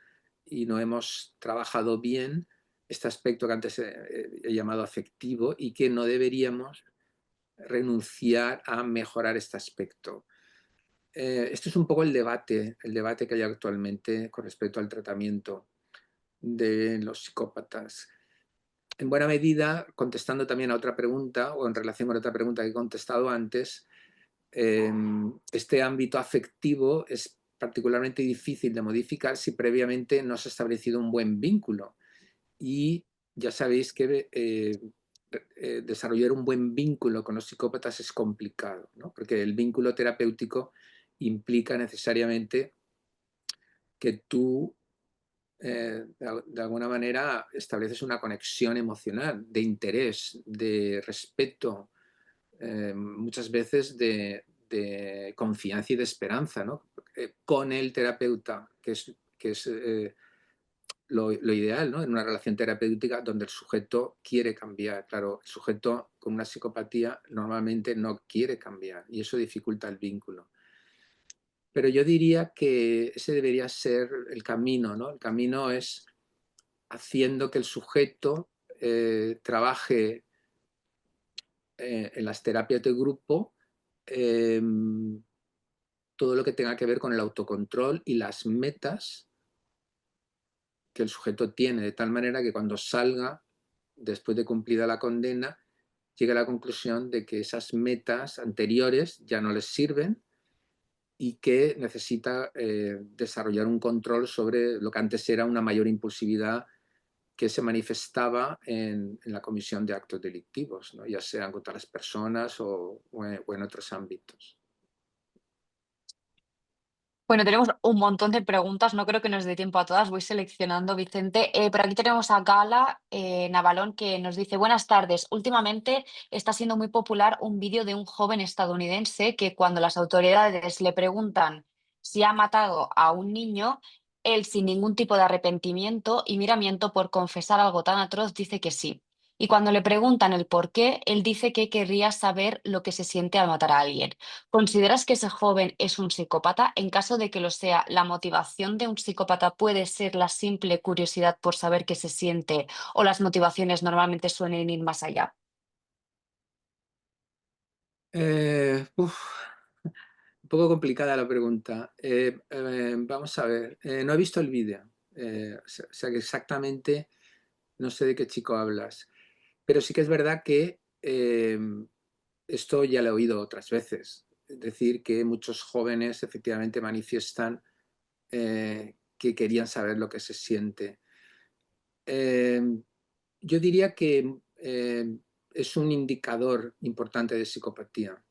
y no hemos trabajado bien este aspecto que antes he llamado afectivo y que no deberíamos renunciar a mejorar este aspecto. Esto es un poco el debate que hay actualmente con respecto al tratamiento de los psicópatas. En buena medida, contestando también a otra pregunta o en relación con otra pregunta que he contestado antes, este ámbito afectivo es particularmente difícil de modificar si previamente no se ha establecido un buen vínculo. Y ya sabéis que desarrollar un buen vínculo con los psicópatas es complicado, ¿no? Porque el vínculo terapéutico implica necesariamente que tú de alguna manera estableces una conexión emocional, de interés, de respeto, muchas veces de confianza y de esperanza, ¿no? Con el terapeuta, que es lo ideal, ¿no? En una relación terapéutica donde el sujeto quiere cambiar. Claro, el sujeto con una psicopatía normalmente no quiere cambiar y eso dificulta el vínculo. pero yo diría que ese debería ser el camino, ¿no? El camino es haciendo que el sujeto trabaje en las terapias de grupo eh, todo lo que tenga que ver con el autocontrol y las metas que el sujeto tiene, de tal manera que cuando salga, después de cumplida la condena, llegue a la conclusión de que esas metas anteriores ya no les sirven y que necesita desarrollar un control sobre lo que antes era una mayor impulsividad que se manifestaba en la comisión de actos delictivos, ¿no? Ya sean contra las personas o en otros ámbitos. Bueno, tenemos un montón de preguntas, no creo que nos dé tiempo a todas, voy seleccionando, Vicente. Por aquí tenemos a Gala Navalón que nos dice, buenas tardes, últimamente está siendo muy popular un vídeo de un joven estadounidense que cuando las autoridades le preguntan si ha matado a un niño, él sin ningún tipo de arrepentimiento y miramiento por confesar algo tan atroz dice que sí. Y cuando le preguntan el por qué, él dice que querría saber lo que se siente al matar a alguien. ¿Consideras que ese joven es un psicópata? En caso de que lo sea, ¿la motivación de un psicópata puede ser la simple curiosidad por saber qué se siente o las motivaciones normalmente suelen ir más allá? Uf, un poco complicada la pregunta. Vamos a ver, no he visto el vídeo, o sea que exactamente no sé de qué chico hablas, pero sí que es verdad que esto ya lo he oído otras veces, es decir, que muchos jóvenes efectivamente manifiestan que querían saber lo que se siente. Eh, yo diría que es un indicador importante de psicopatía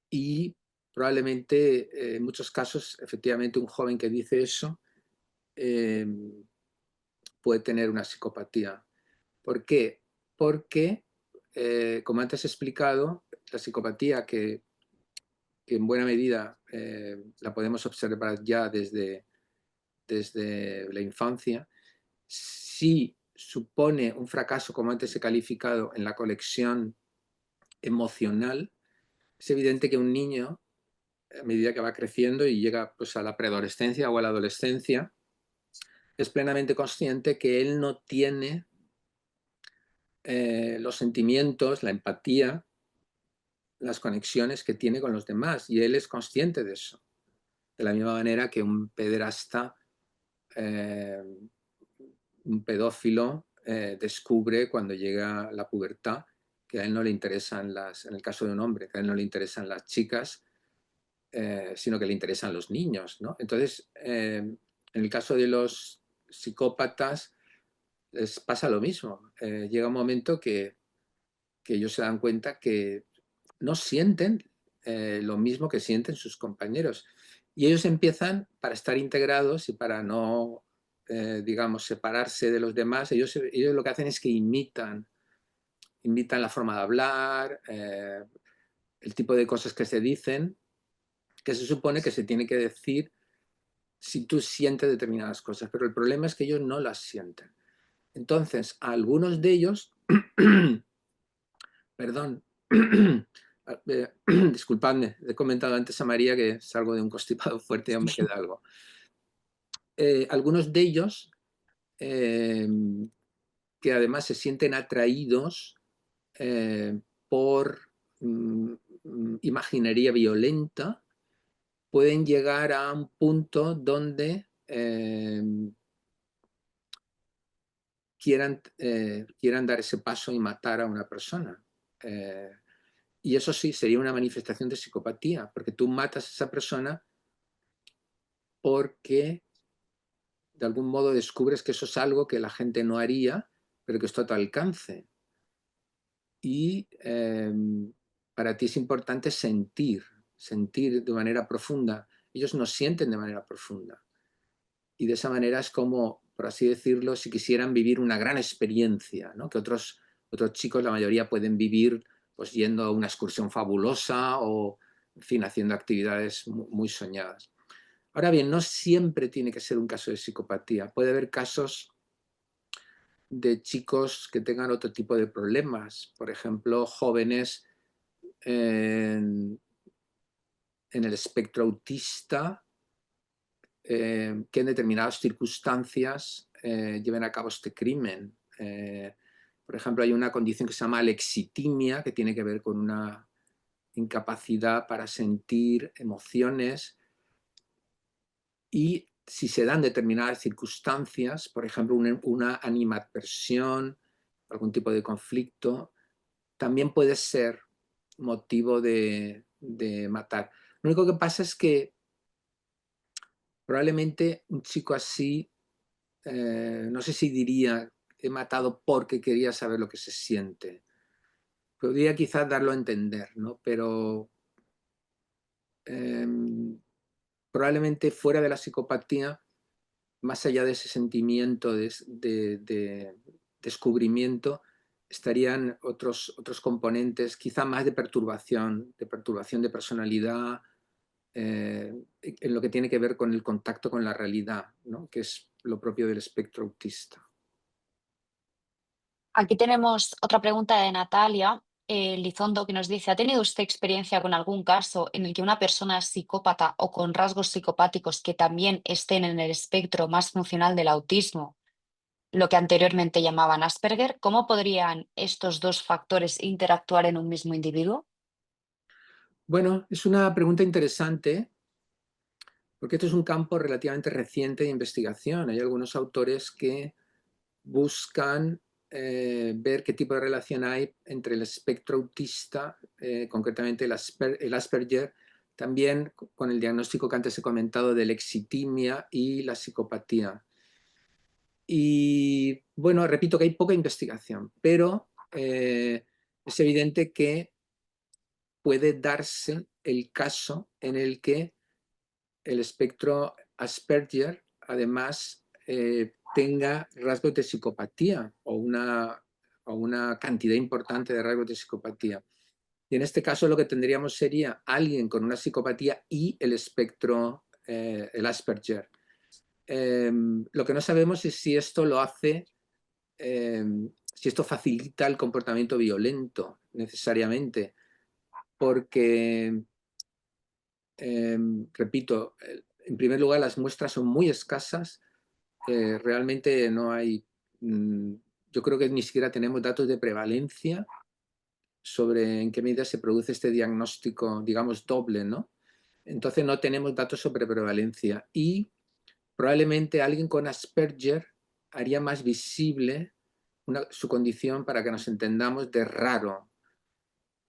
y probablemente en muchos casos efectivamente un joven que dice eso eh, puede tener una psicopatía. ¿Por qué? Porque, como antes he explicado, la psicopatía que en buena medida la podemos observar ya desde la infancia, si supone un fracaso, como antes he calificado, en la conexión emocional, es evidente que un niño, a medida que va creciendo y llega pues, a la preadolescencia o a la adolescencia, es plenamente consciente que él no tiene los sentimientos, la empatía, las conexiones que tiene con los demás y él es consciente de eso. De la misma manera que un pederasta, eh, un pedófilo, descubre cuando llega la pubertad que a él no le interesan en el caso de un hombre, que a él no le interesan las chicas, sino que le interesan los niños, ¿no? Entonces, en el caso de los psicópatas, les pasa lo mismo. Llega un momento que ellos se dan cuenta que no sienten lo mismo que sienten sus compañeros. Y ellos empiezan, para estar integrados y para no, digamos, separarse de los demás, ellos lo que hacen es que imitan la forma de hablar, el tipo de cosas que se dicen, que se supone que se tiene que decir si tú sientes determinadas cosas, pero el problema es que ellos no las sienten. Entonces, a algunos de ellos, perdón, disculpadme, he comentado antes a María que salgo de un constipado fuerte y aún me queda algo. Algunos de ellos, eh, que además se sienten atraídos por imaginería violenta, pueden llegar a un punto donde quieran dar ese paso y matar a una persona. Y eso sí, sería una manifestación de psicopatía, porque tú matas a esa persona porque de algún modo descubres que eso es algo que la gente no haría, pero que está a tu alcance. Y para ti es importante sentir de manera profunda. Ellos no sienten de manera profunda. Y de esa manera es como, por así decirlo, si quisieran vivir una gran experiencia, ¿no? Que otros chicos, la mayoría, pueden vivir pues yendo a una excursión fabulosa o, en fin, haciendo actividades muy soñadas. Ahora bien, no siempre tiene que ser un caso de psicopatía. Puede haber casos de chicos que tengan otro tipo de problemas. Por ejemplo, jóvenes en el espectro autista que en determinadas circunstancias lleven a cabo este crimen. Por ejemplo, hay una condición que se llama alexitimia, que tiene que ver con una incapacidad para sentir emociones, y si se dan determinadas circunstancias, por ejemplo, una animadversión, algún tipo de conflicto, también puede ser motivo de matar. Lo único que pasa es que probablemente un chico así, no sé si diría he matado porque quería saber lo que se siente. Podría quizás darlo a entender, ¿no? Pero probablemente fuera de la psicopatía, más allá de ese sentimiento de descubrimiento, estarían otros componentes, quizá más de perturbación de personalidad, en lo que tiene que ver con el contacto con la realidad, ¿no? Que es lo propio del espectro autista. Aquí tenemos otra pregunta de Natalia Lizondo que nos dice, ¿ha tenido usted experiencia con algún caso en el que una persona psicópata o con rasgos psicopáticos que también estén en el espectro más funcional del autismo, lo que anteriormente llamaban Asperger, cómo podrían estos dos factores interactuar en un mismo individuo? Bueno, es una pregunta interesante porque esto es un campo relativamente reciente de investigación. Hay algunos autores que buscan ver qué tipo de relación hay entre el espectro autista, concretamente el Asperger, también con el diagnóstico que antes he comentado de la exitimia y la psicopatía. Y bueno, repito que hay poca investigación, pero es evidente que puede darse el caso en el que el espectro Asperger además tenga rasgos de psicopatía o una cantidad importante de rasgos de psicopatía. Y en este caso lo que tendríamos sería alguien con una psicopatía y el espectro, el Asperger. Lo que no sabemos es si esto lo hace, si esto facilita el comportamiento violento necesariamente, porque repito, en primer lugar, las muestras son muy escasas. Realmente no hay, yo creo que ni siquiera tenemos datos de prevalencia sobre en qué medida se produce este diagnóstico, digamos, doble, ¿no? Entonces no tenemos datos sobre prevalencia y probablemente alguien con Asperger haría más visible su condición para que nos entendamos de raro,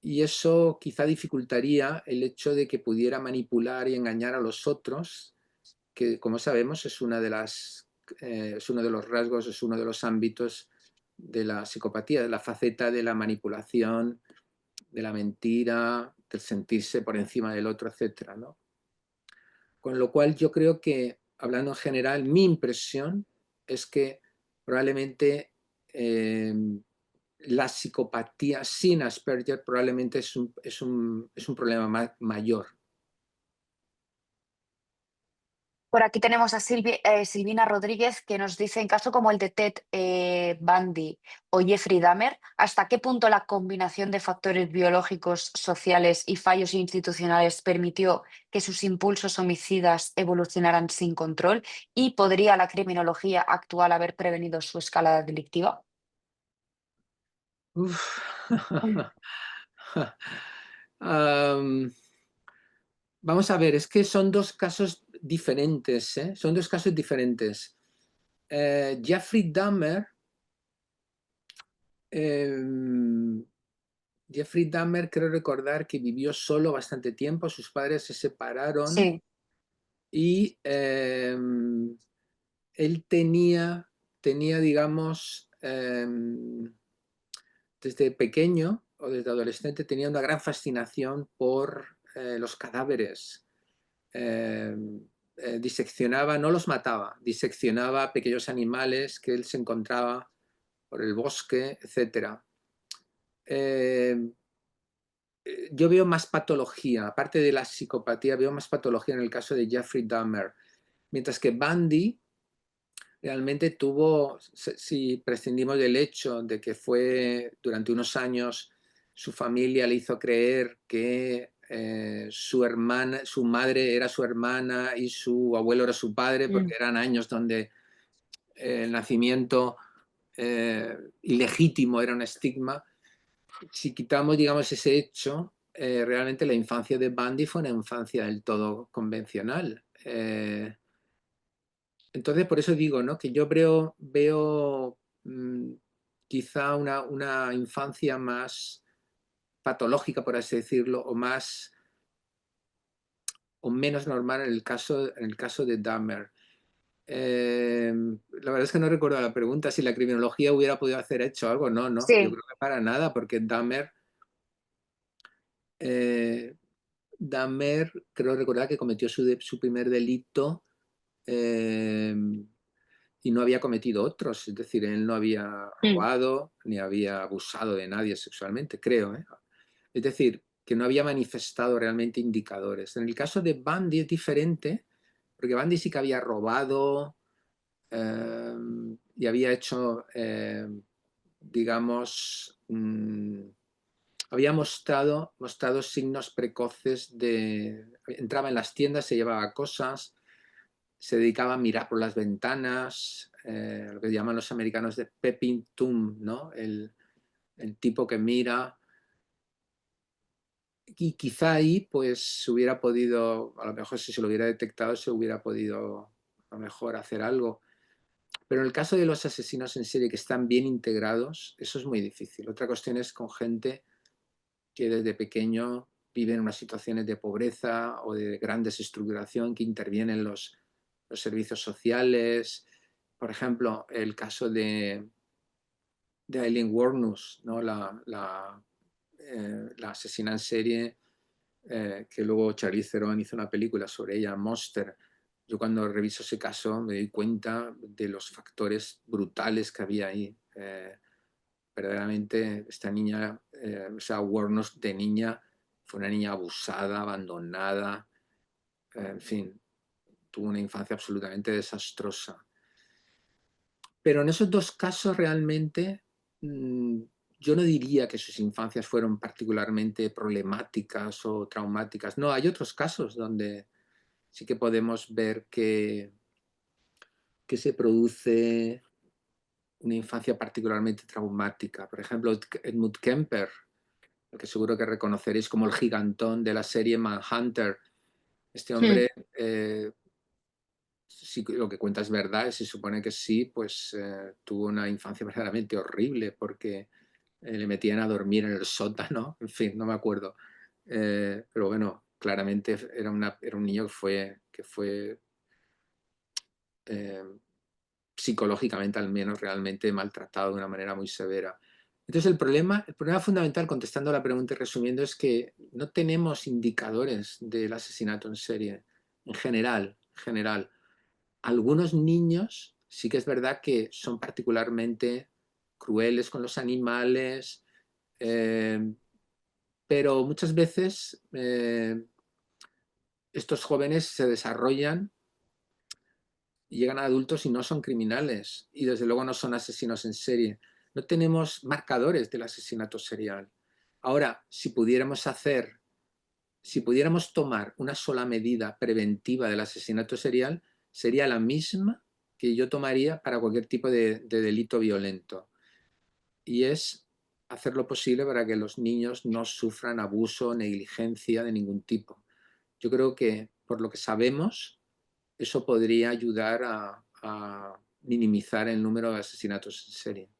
y eso quizá dificultaría el hecho de que pudiera manipular y engañar a los otros, que como sabemos es es uno de los rasgos, es uno de los ámbitos de la psicopatía, de la faceta de la manipulación, de la mentira, del sentirse por encima del otro, etcétera, ¿no? Con lo cual yo creo que, hablando en general, mi impresión es que probablemente eh, la psicopatía sin Asperger probablemente es un problema mayor. Por aquí tenemos a Silvina Rodríguez que nos dice, en caso como el de Ted Bundy o Jeffrey Dahmer, ¿hasta qué punto la combinación de factores biológicos, sociales y fallos institucionales permitió que sus impulsos homicidas evolucionaran sin control? ¿Y podría la criminología actual haber prevenido su escalada delictiva? Uf. um, Vamos a ver, es que son dos casos diferentes, ¿eh? Son dos casos diferentes. Jeffrey Dahmer, eh, Jeffrey Dahmer creo recordar que vivió solo bastante tiempo, sus padres se separaron Sí, y él tenía digamos, desde pequeño o desde adolescente tenía una gran fascinación por los cadáveres. eh, Diseccionaba, no los mataba, diseccionaba pequeños animales que él se encontraba por el bosque, etc. Eh, yo veo más patología, aparte de la psicopatía, veo más patología en el caso de Jeffrey Dahmer, mientras que Bundy realmente tuvo, si prescindimos del hecho de que fue durante unos años, su familia le hizo creer que su hermana, su madre era su hermana y su abuelo era su padre, Mm, porque eran años donde el nacimiento ilegítimo era un estigma. Si quitamos, digamos, ese hecho, realmente la infancia de Bundy fue una infancia del todo convencional. Entonces, por eso digo, ¿no? Que yo veo quizá una infancia más patológica, por así decirlo, o menos normal en el caso de Dahmer. La verdad es que no recuerdo la pregunta, si la criminología hubiera podido hacer hecho algo. No, no, yo sí. creo que para nada, porque eh, Dahmer creo recordar que cometió su primer delito eh, y no había cometido otros, es decir, él no había Mm, robado ni había abusado de nadie sexualmente, creo, ¿eh? Es decir, que no había manifestado realmente indicadores. En el caso de Bundy es diferente, porque Bundy sí que había robado eh, y había hecho, digamos, había mostrado signos precoces de... Entraba en las tiendas, se llevaba cosas, se dedicaba a mirar por las ventanas, lo que llaman los americanos de peeping Tom, ¿no? El tipo que mira. Y quizá ahí pues se hubiera podido, a lo mejor si se lo hubiera detectado, se hubiera podido a lo mejor hacer algo. Pero en el caso de los asesinos en serie que están bien integrados, eso es muy difícil. Otra cuestión es con gente que desde pequeño vive en unas situaciones de pobreza o de gran desestructuración, que intervienen los servicios sociales. Por ejemplo, el caso de Aileen Wuornos, ¿no? La asesina en serie, que luego Charlize Theron hizo una película sobre ella, Monster. Yo cuando reviso ese caso me doy cuenta de los factores brutales que había ahí. Verdaderamente esta niña, o sea, Wuornos de niña, fue una niña abusada, abandonada, en fin, tuvo una infancia absolutamente desastrosa. Pero en esos dos casos realmente yo no diría que sus infancias fueron particularmente problemáticas o traumáticas. No, hay otros casos donde sí que podemos ver que se produce una infancia particularmente traumática. Por ejemplo, Edmund Kemper, el que seguro que reconoceréis como el gigantón de la serie Manhunter. Este mm, hombre, si lo que cuenta es verdad, y se supone que sí, pues tuvo una infancia verdaderamente horrible porque le metían a dormir en el sótano, en fin, no me acuerdo. Pero bueno, claramente era un niño que fue eh, psicológicamente al menos realmente maltratado de una manera muy severa. Entonces el problema fundamental, contestando a la pregunta y resumiendo, es que no tenemos indicadores del asesinato en serie en general. Algunos niños sí que es verdad que son particularmente crueles con los animales, eh, pero muchas veces estos jóvenes se desarrollan y llegan a adultos y no son criminales y desde luego no son asesinos en serie. No tenemos marcadores del asesinato serial. Ahora, si pudiéramos tomar una sola medida preventiva del asesinato serial, sería la misma que yo tomaría para cualquier tipo de delito violento. Y es hacer lo posible para que los niños no sufran abuso o negligencia de ningún tipo. Yo creo que, por lo que sabemos, eso podría ayudar a minimizar el número de asesinatos en serie.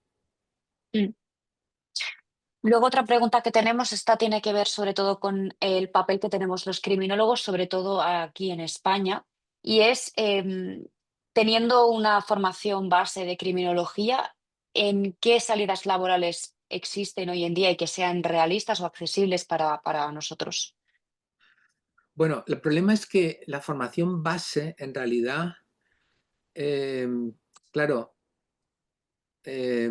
mm. Luego otra pregunta que tenemos, esta tiene que ver sobre todo con el papel que tenemos los criminólogos, sobre todo aquí en España, y es teniendo una formación base de criminología, ¿en qué salidas laborales existen hoy en día y que sean realistas o accesibles para nosotros? Bueno, el problema es que la formación base, en realidad, eh, claro, eh,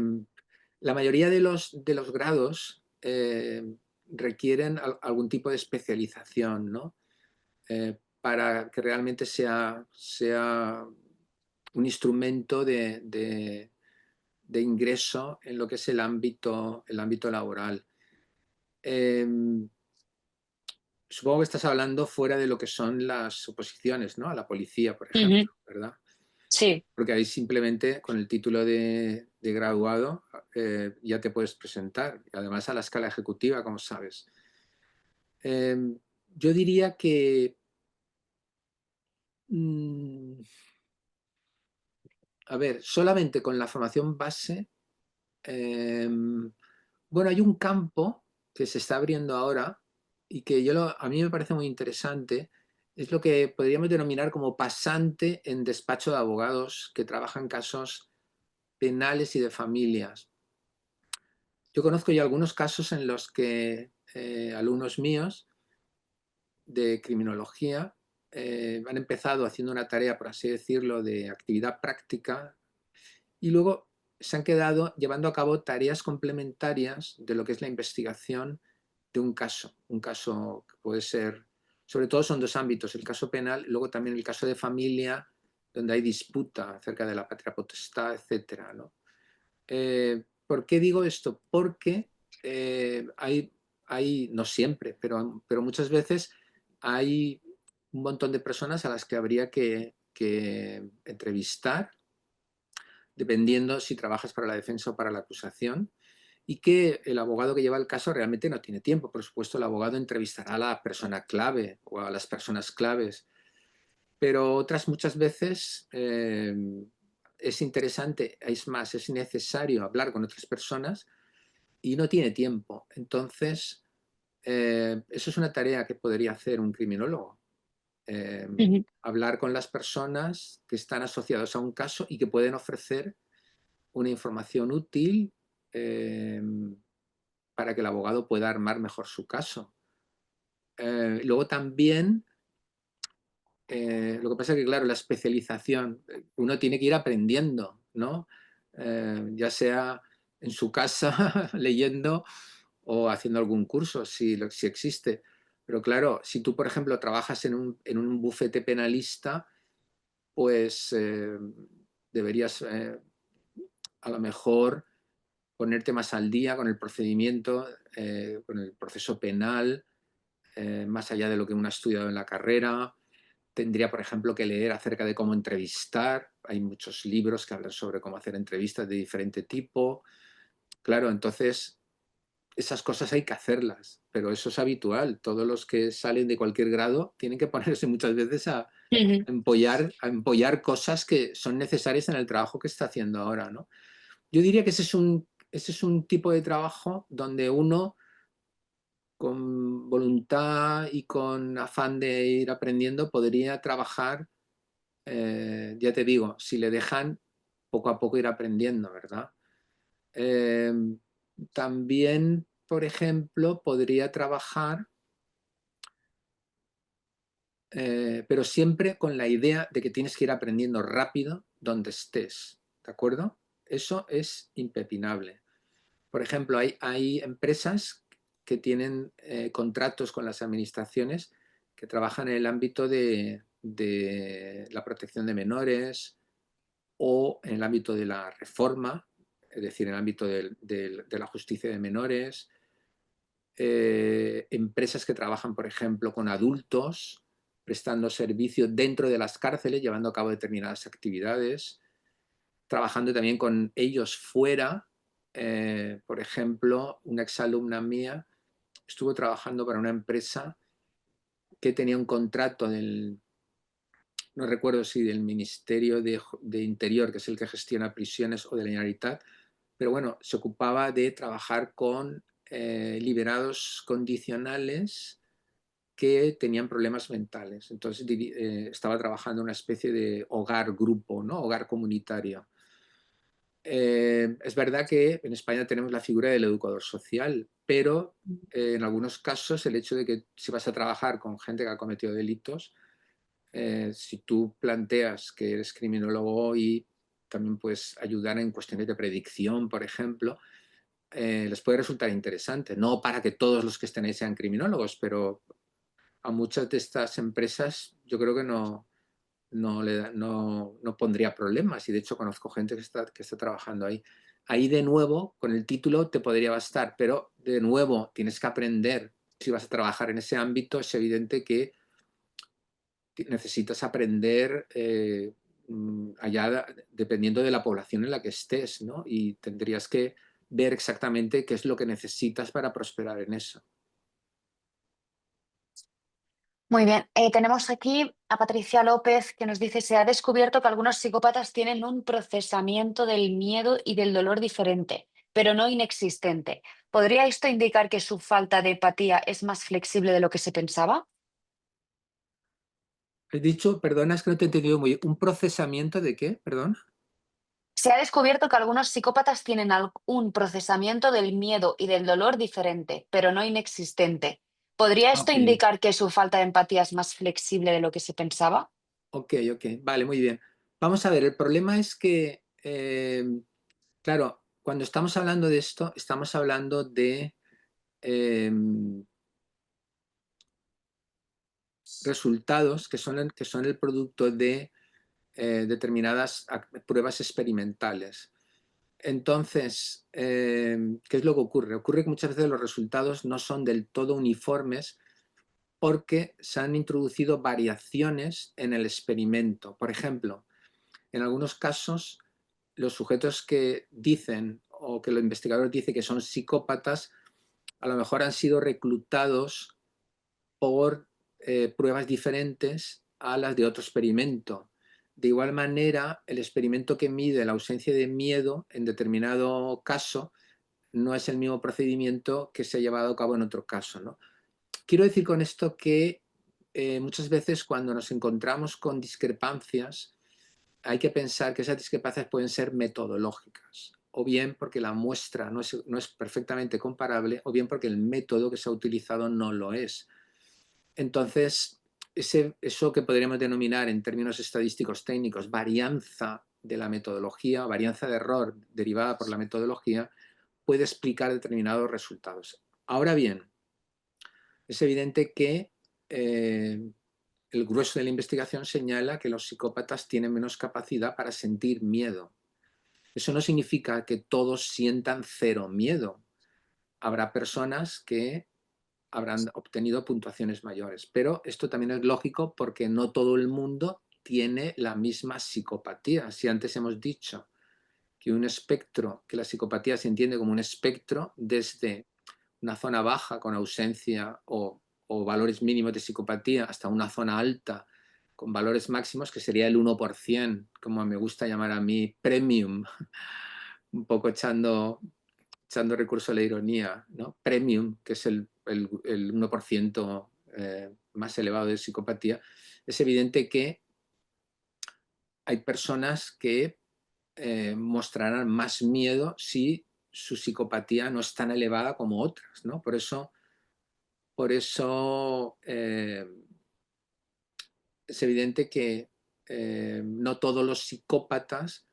la mayoría de los grados requieren algún tipo de especialización, ¿no? Para que realmente sea un instrumento de ingreso en lo que es el ámbito laboral. Eh, supongo que estás hablando fuera de lo que son las oposiciones, ¿no? A la policía, por Ujú. ejemplo, ¿verdad? Sí. Porque ahí simplemente con el título de graduado ya te puedes presentar, y además a la escala ejecutiva, como sabes. Yo diría que, mm, a ver, solamente con la formación base, em, bueno, hay un campo que se está abriendo ahora y que a mí me parece muy interesante. Es lo que podríamos denominar como pasante en despacho de abogados que trabajan casos penales y de familias. Yo conozco ya algunos casos en los que alumnos míos de criminología han empezado haciendo una tarea, por así decirlo, de actividad práctica y luego se han quedado llevando a cabo tareas complementarias de lo que es la investigación de un caso que puede ser, sobre todo son dos ámbitos, el caso penal y luego también el caso de familia, donde hay disputa acerca de la patria potestad, etcétera, ¿no? ¿Por qué digo esto? Porque no siempre, pero muchas veces hay un montón de personas a las que habría que entrevistar, dependiendo si trabajas para la defensa o para la acusación, y que el abogado que lleva el caso realmente no tiene tiempo. Por supuesto, el abogado entrevistará a la persona clave o a las personas claves, pero otras muchas veces es interesante, es más, es necesario hablar con otras personas y no tiene tiempo. Entonces, eso es una tarea que podría hacer un criminólogo. eh, Ujú. Hablar con las personas que están asociadas a un caso y que pueden ofrecer una información útil eh, para que el abogado pueda armar mejor su caso. Luego también, lo que pasa es que, claro, la especialización, uno tiene que ir aprendiendo, ¿no? Ya sea en su casa leyendo o haciendo algún curso, si existe. Pero claro, si tú, por ejemplo, trabajas en un bufete penalista, pues deberías a lo mejor ponerte más al día con el procedimiento, con el proceso penal, más allá de lo que uno ha estudiado en la carrera. Tendría, por ejemplo, que leer acerca de cómo entrevistar. Hay muchos libros que hablan sobre cómo hacer entrevistas de diferente tipo. Claro, entonces esas cosas hay que hacerlas, pero eso es habitual. Todos los que salen de cualquier grado tienen que ponerse muchas veces Ujú. a empollar cosas que son necesarias en el trabajo que está haciendo ahora, ¿no? Yo diría que ese es un tipo de trabajo donde uno, con voluntad y con afán de ir aprendiendo, podría trabajar, ya te digo, si le dejan poco a poco ir aprendiendo, ¿verdad? Eh, También, por ejemplo, podría trabajar, pero siempre con la idea de que tienes que ir aprendiendo rápido donde estés, ¿de acuerdo? Eso es impepinable. Por ejemplo, hay empresas que tienen contratos con las administraciones que trabajan en el ámbito de la protección de menores o en el ámbito de la reforma, es decir, en el ámbito de la justicia de menores, empresas que trabajan, por ejemplo, con adultos, prestando servicio dentro de las cárceles, llevando a cabo determinadas actividades, trabajando también con ellos fuera. Por ejemplo, una exalumna mía estuvo trabajando para una empresa que tenía un contrato no recuerdo si del Ministerio de Interior, que es el que gestiona prisiones, o de la Generalitat, pero bueno, se ocupaba de trabajar con liberados condicionales que tenían problemas mentales. Entonces estaba trabajando en una especie de hogar grupo, ¿no? Hogar comunitario. Es verdad que en España tenemos la figura del educador social, pero en algunos casos el hecho de que si vas a trabajar con gente que ha cometido delitos, si tú planteas que eres criminólogo y también puedes ayudar en cuestiones de predicción, por ejemplo, les puede resultar interesante. No para que todos los que estén ahí sean criminólogos, pero a muchas de estas empresas yo creo que no pondría problemas y de hecho conozco gente que está trabajando ahí. Ahí de nuevo, con el título te podría bastar, pero de nuevo tienes que aprender si vas a trabajar en ese ámbito, es evidente que necesitas aprender allá dependiendo de la población en la que estés, ¿no? Y tendrías que ver exactamente qué es lo que necesitas para prosperar en eso. Muy bien, tenemos aquí a Patricia López que nos dice, se ha descubierto que algunos psicópatas tienen un procesamiento del miedo y del dolor diferente, pero no inexistente. ¿Podría esto indicar que su falta de empatía es más flexible de lo que se pensaba? He dicho, perdona, es que no te he entendido muy bien. ¿Un procesamiento de qué? Perdón. Se ha descubierto que algunos psicópatas tienen un procesamiento del miedo y del dolor diferente, pero no inexistente. ¿Podría Ah, esto ok, indicar que su falta de empatía es más flexible de lo que se pensaba? ok, ok. Vale, muy bien. Vamos a ver, el problema es que, claro, cuando estamos hablando de esto, estamos hablando de resultados que son el producto de determinadas pruebas experimentales. Entonces, ¿qué es lo que ocurre? Ocurre que muchas veces los resultados no son del todo uniformes porque se han introducido variaciones en el experimento. Por ejemplo, en algunos casos, los sujetos que dicen o que el investigador dice que son psicópatas, a lo mejor han sido reclutados por pruebas diferentes a las de otro experimento. De igual manera, el experimento que mide la ausencia de miedo en determinado caso no es el mismo procedimiento que se ha llevado a cabo en otro caso, ¿no? Quiero decir con esto que muchas veces cuando nos encontramos con discrepancias, hay que pensar que esas discrepancias pueden ser metodológicas, o bien porque la muestra no es perfectamente comparable, o bien porque el método que se ha utilizado no lo es. Entonces, eso que podríamos denominar en términos estadísticos técnicos varianza de la metodología, varianza de error derivada por la metodología, puede explicar determinados resultados. Ahora bien, es evidente que el grueso de la investigación señala que los psicópatas tienen menos capacidad para sentir miedo. Eso no significa que todos sientan cero miedo. Habrá personas que habrán obtenido puntuaciones mayores. Pero esto también es lógico porque no todo el mundo tiene la misma psicopatía. Si antes hemos dicho que un espectro, que la psicopatía se entiende como un espectro desde una zona baja con ausencia o valores mínimos de psicopatía hasta una zona alta con valores máximos, que sería el 1%, como me gusta llamar a mí, premium, un poco echando recurso a la ironía, ¿no? Premium, que es el 1% más elevado de psicopatía, es evidente que hay personas que mostrarán más miedo si su psicopatía no es tan elevada como otras, ¿no? Por eso es evidente que no todos los psicópatas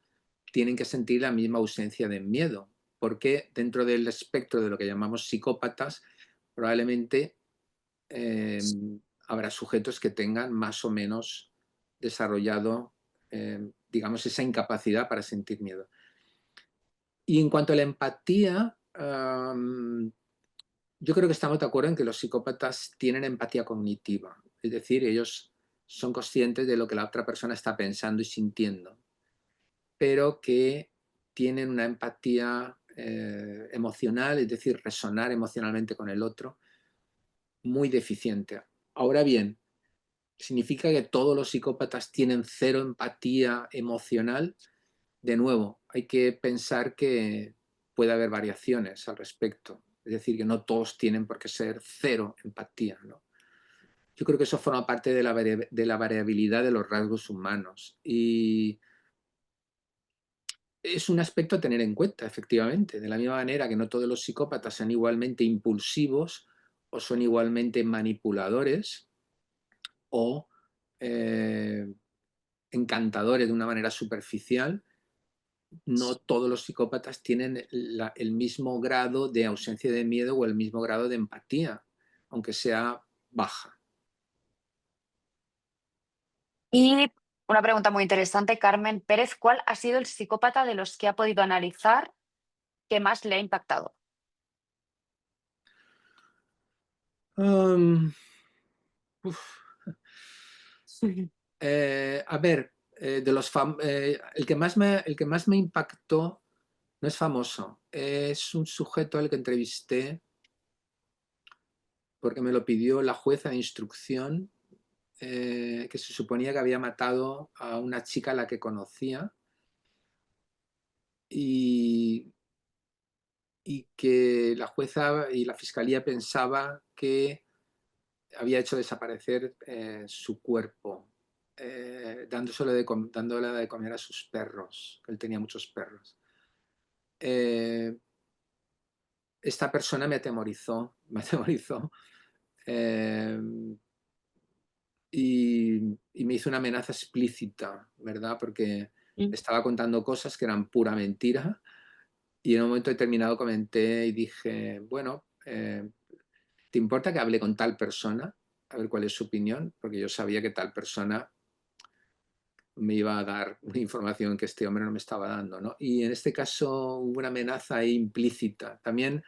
tienen que sentir la misma ausencia de miedo, porque dentro del espectro de lo que llamamos psicópatas, probablemente eh, habrá sujetos que tengan más o menos desarrollado, digamos, esa incapacidad para sentir miedo. Y en cuanto a la empatía, yo creo que estamos de acuerdo en que los psicópatas tienen empatía cognitiva, es decir, ellos son conscientes de lo que la otra persona está pensando y sintiendo, pero que tienen una empatía emocional, es decir, resonar emocionalmente con el otro, muy deficiente. Ahora bien, ¿significa que todos los psicópatas tienen cero empatía emocional? De nuevo, hay que pensar que puede haber variaciones al respecto. Es decir, que no todos tienen por qué ser cero empatía, ¿no? Yo creo que eso forma parte de la variabilidad de los rasgos humanos. Y es un aspecto a tener en cuenta, efectivamente. De la misma manera que no todos los psicópatas son igualmente impulsivos o son igualmente manipuladores o eh, encantadores de una manera superficial, no todos los psicópatas tienen el mismo grado de ausencia de miedo o el mismo grado de empatía, aunque sea baja. Y una pregunta muy interesante, Carmen Pérez, ¿cuál ha sido el psicópata de los que ha podido analizar que más le ha impactado? Am, uf. Ujú. A ver, el que más me impactó no es famoso, es un sujeto al que entrevisté porque me lo pidió la jueza de instrucción, que se suponía que había matado a una chica a la que conocía y, y que la jueza y la fiscalía pensaba que había hecho desaparecer su cuerpo, dándole de comer a sus perros, que él tenía muchos perros. Eh, Esta persona me atemorizó, eh, y me hizo una amenaza explícita, ¿verdad? Porque Mm. estaba contando cosas que eran pura mentira y en un momento determinado comenté y dije, bueno, ¿te importa que hable con tal persona? A ver cuál es su opinión, porque yo sabía que tal persona me iba a dar una información que este hombre no me estaba dando, ¿no? Y en este caso hubo una amenaza ahí implícita. También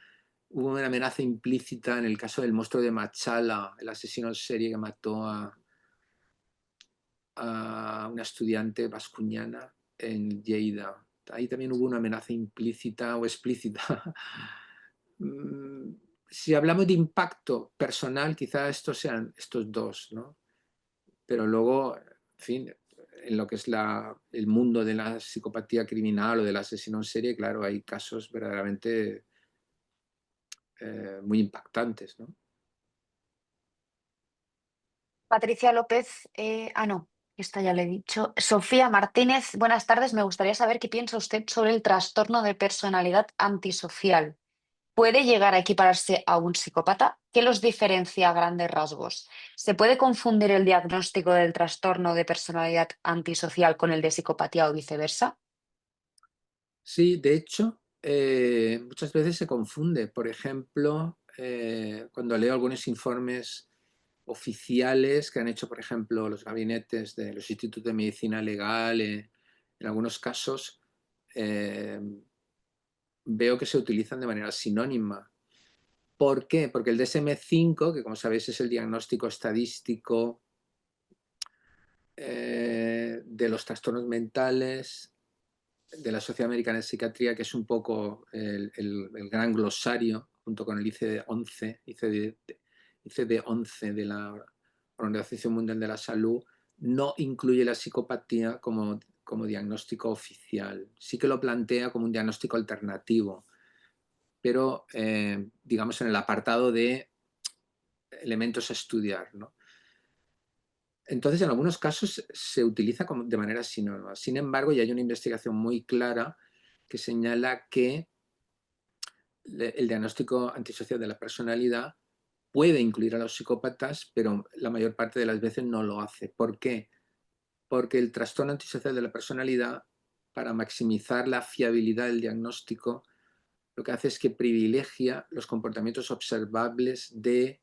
hubo una amenaza implícita en el caso del monstruo de Machala, el asesino en serie que mató a una estudiante vascuñana en Lleida. Ahí también hubo una amenaza implícita o explícita. Mm, si hablamos de impacto personal, quizá estos sean estos dos, ¿no? Pero luego, en fin, en lo que es el mundo de la psicopatía criminal o del asesino en serie, claro, hay casos verdaderamente muy impactantes, ¿no? Patricia López, no, esta ya le he dicho. Sofía Martínez, buenas tardes. Me gustaría saber qué piensa usted sobre el trastorno de personalidad antisocial. ¿Puede llegar a equipararse a un psicópata? ¿Qué los diferencia a grandes rasgos? ¿Se puede confundir el diagnóstico del trastorno de personalidad antisocial con el de psicopatía o viceversa? Sí, de hecho, muchas veces se confunde. Por ejemplo, cuando leo algunos informes oficiales que han hecho, por ejemplo, los gabinetes de los institutos de medicina legal, en algunos casos, eh, veo que se utilizan de manera sinónima. ¿Por qué? Porque el DSM-5, que como sabéis es el diagnóstico estadístico de los trastornos mentales de la Sociedad Americana de Psiquiatría, que es un poco el gran glosario, junto con el ICD-11, ICD-11 de la Organización Mundial de la Salud, no incluye la psicopatía como diagnóstico oficial. Sí que lo plantea como un diagnóstico alternativo, pero digamos en el apartado de elementos a estudiar, ¿no? Entonces, en algunos casos se utiliza de manera sinónima. Sin embargo, ya hay una investigación muy clara que señala que el diagnóstico antisocial de la personalidad puede incluir a los psicópatas, pero la mayor parte de las veces no lo hace. ¿Por qué? Porque el trastorno antisocial de la personalidad, para maximizar la fiabilidad del diagnóstico, lo que hace es que privilegia los comportamientos observables de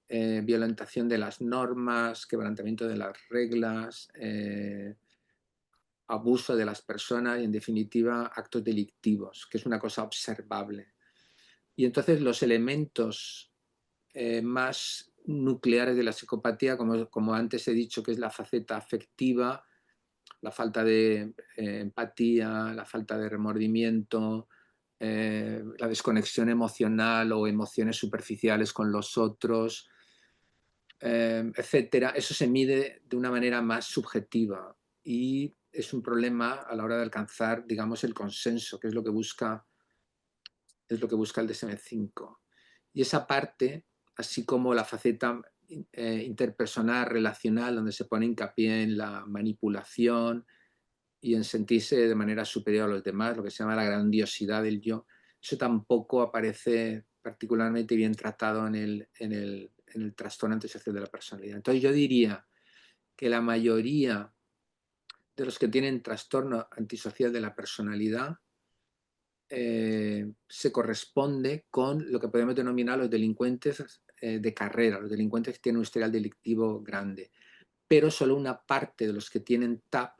violentación de las normas, quebrantamiento de las reglas, abuso de las personas y, en definitiva, actos delictivos, que es una cosa observable. Y entonces los elementos más nucleares de la psicopatía, como antes he dicho, que es la faceta afectiva, la falta de empatía, la falta de remordimiento, la desconexión emocional o emociones superficiales con los otros, etcétera, eso se mide de una manera más subjetiva y es un problema a la hora de alcanzar, digamos, el consenso, que es lo que busca el DSM-5. Y esa parte, así como la faceta interpersonal, relacional, donde se pone hincapié en la manipulación y en sentirse de manera superior a los demás, lo que se llama la grandiosidad del yo, eso tampoco aparece particularmente bien tratado en el trastorno antisocial de la personalidad. Entonces yo diría que la mayoría de los que tienen trastorno antisocial de la personalidad se corresponde con lo que podemos denominar los delincuentes de carrera, los delincuentes que tienen un historial delictivo grande. Pero solo una parte de los que tienen TAP,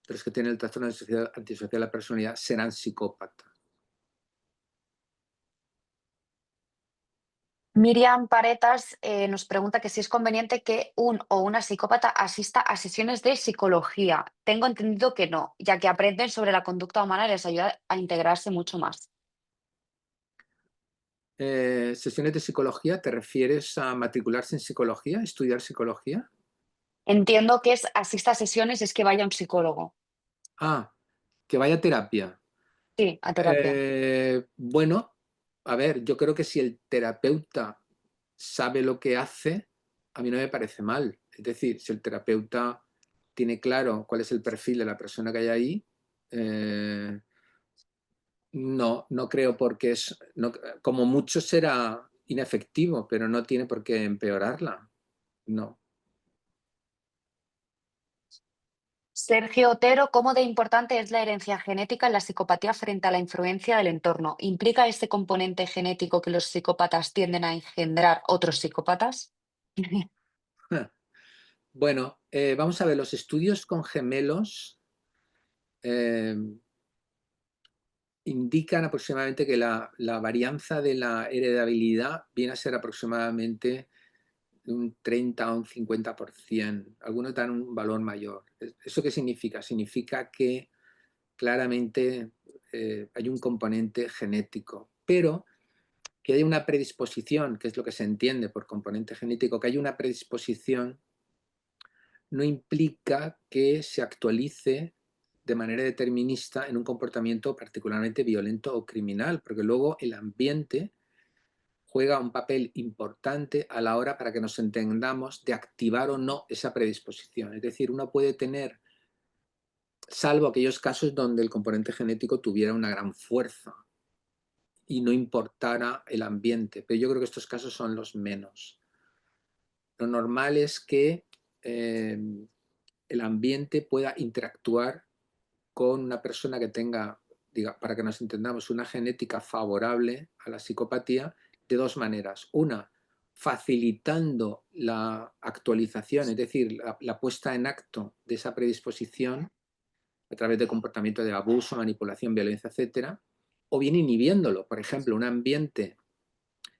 de los que tienen el trastorno antisocial de la personalidad, serán psicópatas. Miriam Paretas nos pregunta que si es conveniente que un o una psicópata asista a sesiones de psicología. Tengo entendido que no, ya que aprenden sobre la conducta humana y les ayuda a integrarse mucho más. Sesiones de psicología, ¿te refieres a matricularse en psicología, estudiar psicología? Entiendo que es asista a sesiones es que vaya un psicólogo. Ah, que vaya a terapia. Sí, a terapia. Bueno, a ver, yo creo que si el terapeuta sabe lo que hace, a mí no me parece mal. Es decir, si el terapeuta tiene claro cuál es el perfil de la persona que hay ahí, eh, no, no creo porque es, no, como mucho será inefectivo, pero no tiene por qué empeorarla. No. Sergio Otero, ¿cómo de importante es la herencia genética en la psicopatía frente a la influencia del entorno? ¿Implica este componente genético que los psicópatas tienden a engendrar otros psicópatas? Bueno, vamos a ver, los estudios con gemelos eh, indican aproximadamente que la varianza de la heredabilidad viene a ser aproximadamente un 30 o un 50%. Algunos dan un valor mayor. ¿Eso qué significa? Significa que claramente hay un componente genético, pero que hay una predisposición, que es lo que se entiende por componente genético, que hay una predisposición no implica que se actualice de manera determinista en un comportamiento particularmente violento o criminal, porque luego el ambiente juega un papel importante a la hora para que nos entendamos de activar o no esa predisposición. Es decir, uno puede tener, salvo aquellos casos donde el componente genético tuviera una gran fuerza y no importara el ambiente, pero yo creo que estos casos son los menos. Lo normal es que eh, el ambiente pueda interactuar con una persona que tenga, diga, para que nos entendamos, una genética favorable a la psicopatía de dos maneras. Una, facilitando la actualización, es decir, la puesta en acto de esa predisposición a través de comportamiento de abuso, manipulación, violencia, etcétera, o bien inhibiéndolo. Por ejemplo, un ambiente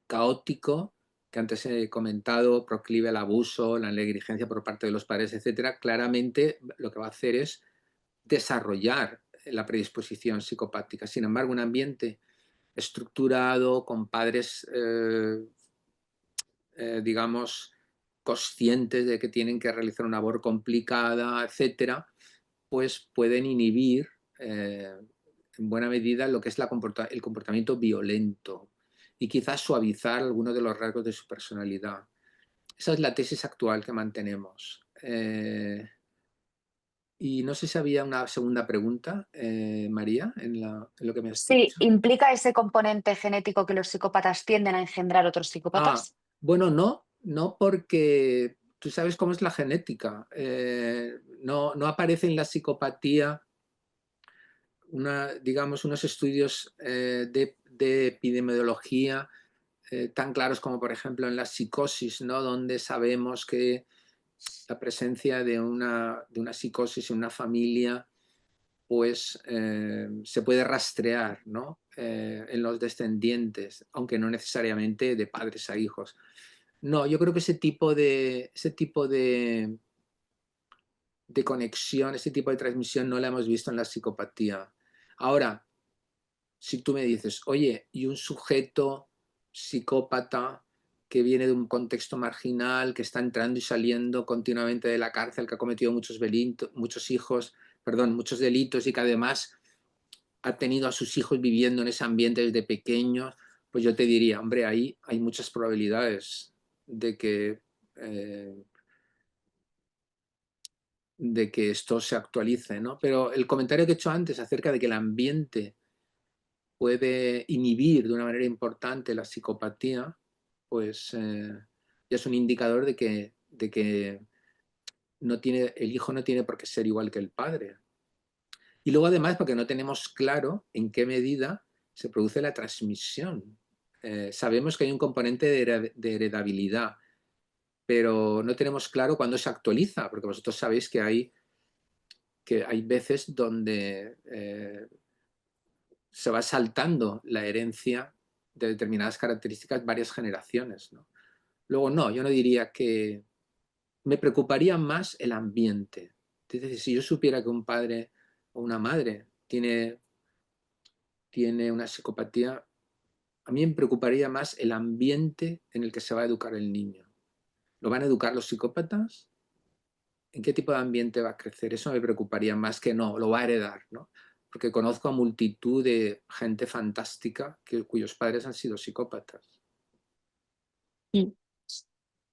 caótico que antes he comentado, proclive al abuso, la negligencia por parte de los padres, etcétera, claramente lo que va a hacer es desarrollar la predisposición psicopática. Sin embargo, un ambiente estructurado, con padres, digamos, conscientes de que tienen que realizar una labor complicada, etcétera, pues pueden inhibir en buena medida lo que es el comportamiento violento y quizás suavizar algunos de los rasgos de su personalidad. Esa es la tesis actual que mantenemos. Y no sé si había una segunda pregunta, María, en lo que me has Sí, dicho. ¿implica ese componente genético que los psicópatas tienden a engendrar otros Ah, psicópatas? bueno, no, no porque tú sabes cómo es la genética. No, no aparece en la psicopatía digamos, unos estudios de epidemiología tan claros como, por ejemplo, en la psicosis, ¿no? Donde sabemos que la presencia de una psicosis en una familia pues se puede rastrear, ¿no? En los descendientes, aunque no necesariamente de padres a hijos. No, yo creo que ese tipo de conexión, ese tipo de transmisión no la hemos visto en la psicopatía. Ahora, si tú me dices, oye, y un sujeto psicópata que viene de un contexto marginal, que está entrando y saliendo continuamente de la cárcel, que ha cometido muchos delitos y que además ha tenido a sus hijos viviendo en ese ambiente desde pequeños, pues yo te diría, hombre, ahí hay muchas probabilidades de que, eh, de que esto se actualice, ¿no? Pero el comentario que he hecho antes acerca de que el ambiente puede inhibir de una manera importante la psicopatía, pues ya es un indicador de que el hijo no tiene por qué ser igual que el padre. Y luego además porque no tenemos claro en qué medida se produce la transmisión. Sabemos que hay un componente de heredabilidad, pero no tenemos claro cuándo se actualiza, porque vosotros sabéis que hay veces donde se va saltando la herencia de determinadas características varias generaciones, ¿no? Luego, no, yo no diría que... Me preocuparía más el ambiente. Es decir, si yo supiera que un padre o una madre tiene una psicopatía, a mí me preocuparía más el ambiente en el que se va a educar el niño. ¿Lo van a educar los psicópatas? ¿En qué tipo de ambiente va a crecer? Eso me preocuparía más que no, lo va a heredar, ¿no? Porque conozco a multitud de gente fantástica cuyos padres han sido psicópatas. Mm.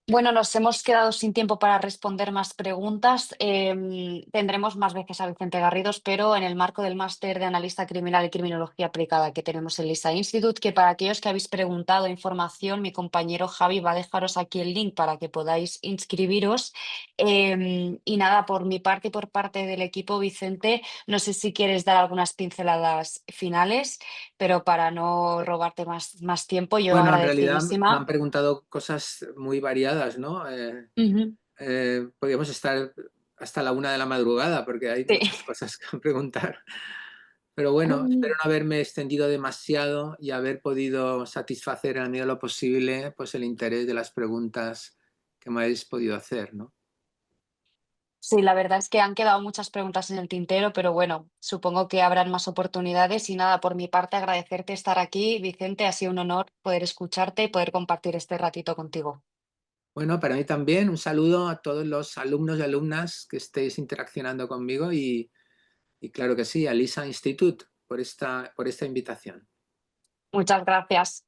Bueno, nos hemos quedado sin tiempo para responder más preguntas. Tendremos más veces a Vicente Garridos, pero en el marco del máster de analista criminal y criminología aplicada que tenemos en LISA Institute, que para aquellos que habéis preguntado información, mi compañero Javi va a dejaros aquí el link para que podáis inscribiros. Y nada, por mi parte y por parte del equipo, Vicente, no sé si quieres dar algunas pinceladas finales, pero para no robarte más tiempo, yo Bueno, en realidad me han agradecidísima. preguntado cosas muy variadas, ¿no? Ujú. Podríamos estar hasta la 1 de la madrugada porque hay Sí. muchas cosas que preguntar. Pero bueno, espero no haberme extendido demasiado y haber podido satisfacer en la medida de lo posible pues, el interés de las preguntas que me habéis podido hacer, ¿no? Sí, la verdad es que han quedado muchas preguntas en el tintero, pero bueno, supongo que habrán más oportunidades y nada, por mi parte agradecerte estar aquí, Vicente, ha sido un honor poder escucharte y poder compartir este ratito contigo. Bueno, para mí también un saludo a todos los alumnos y alumnas que estéis interaccionando conmigo y claro que sí, a Lisa Institute por esta invitación. Muchas gracias.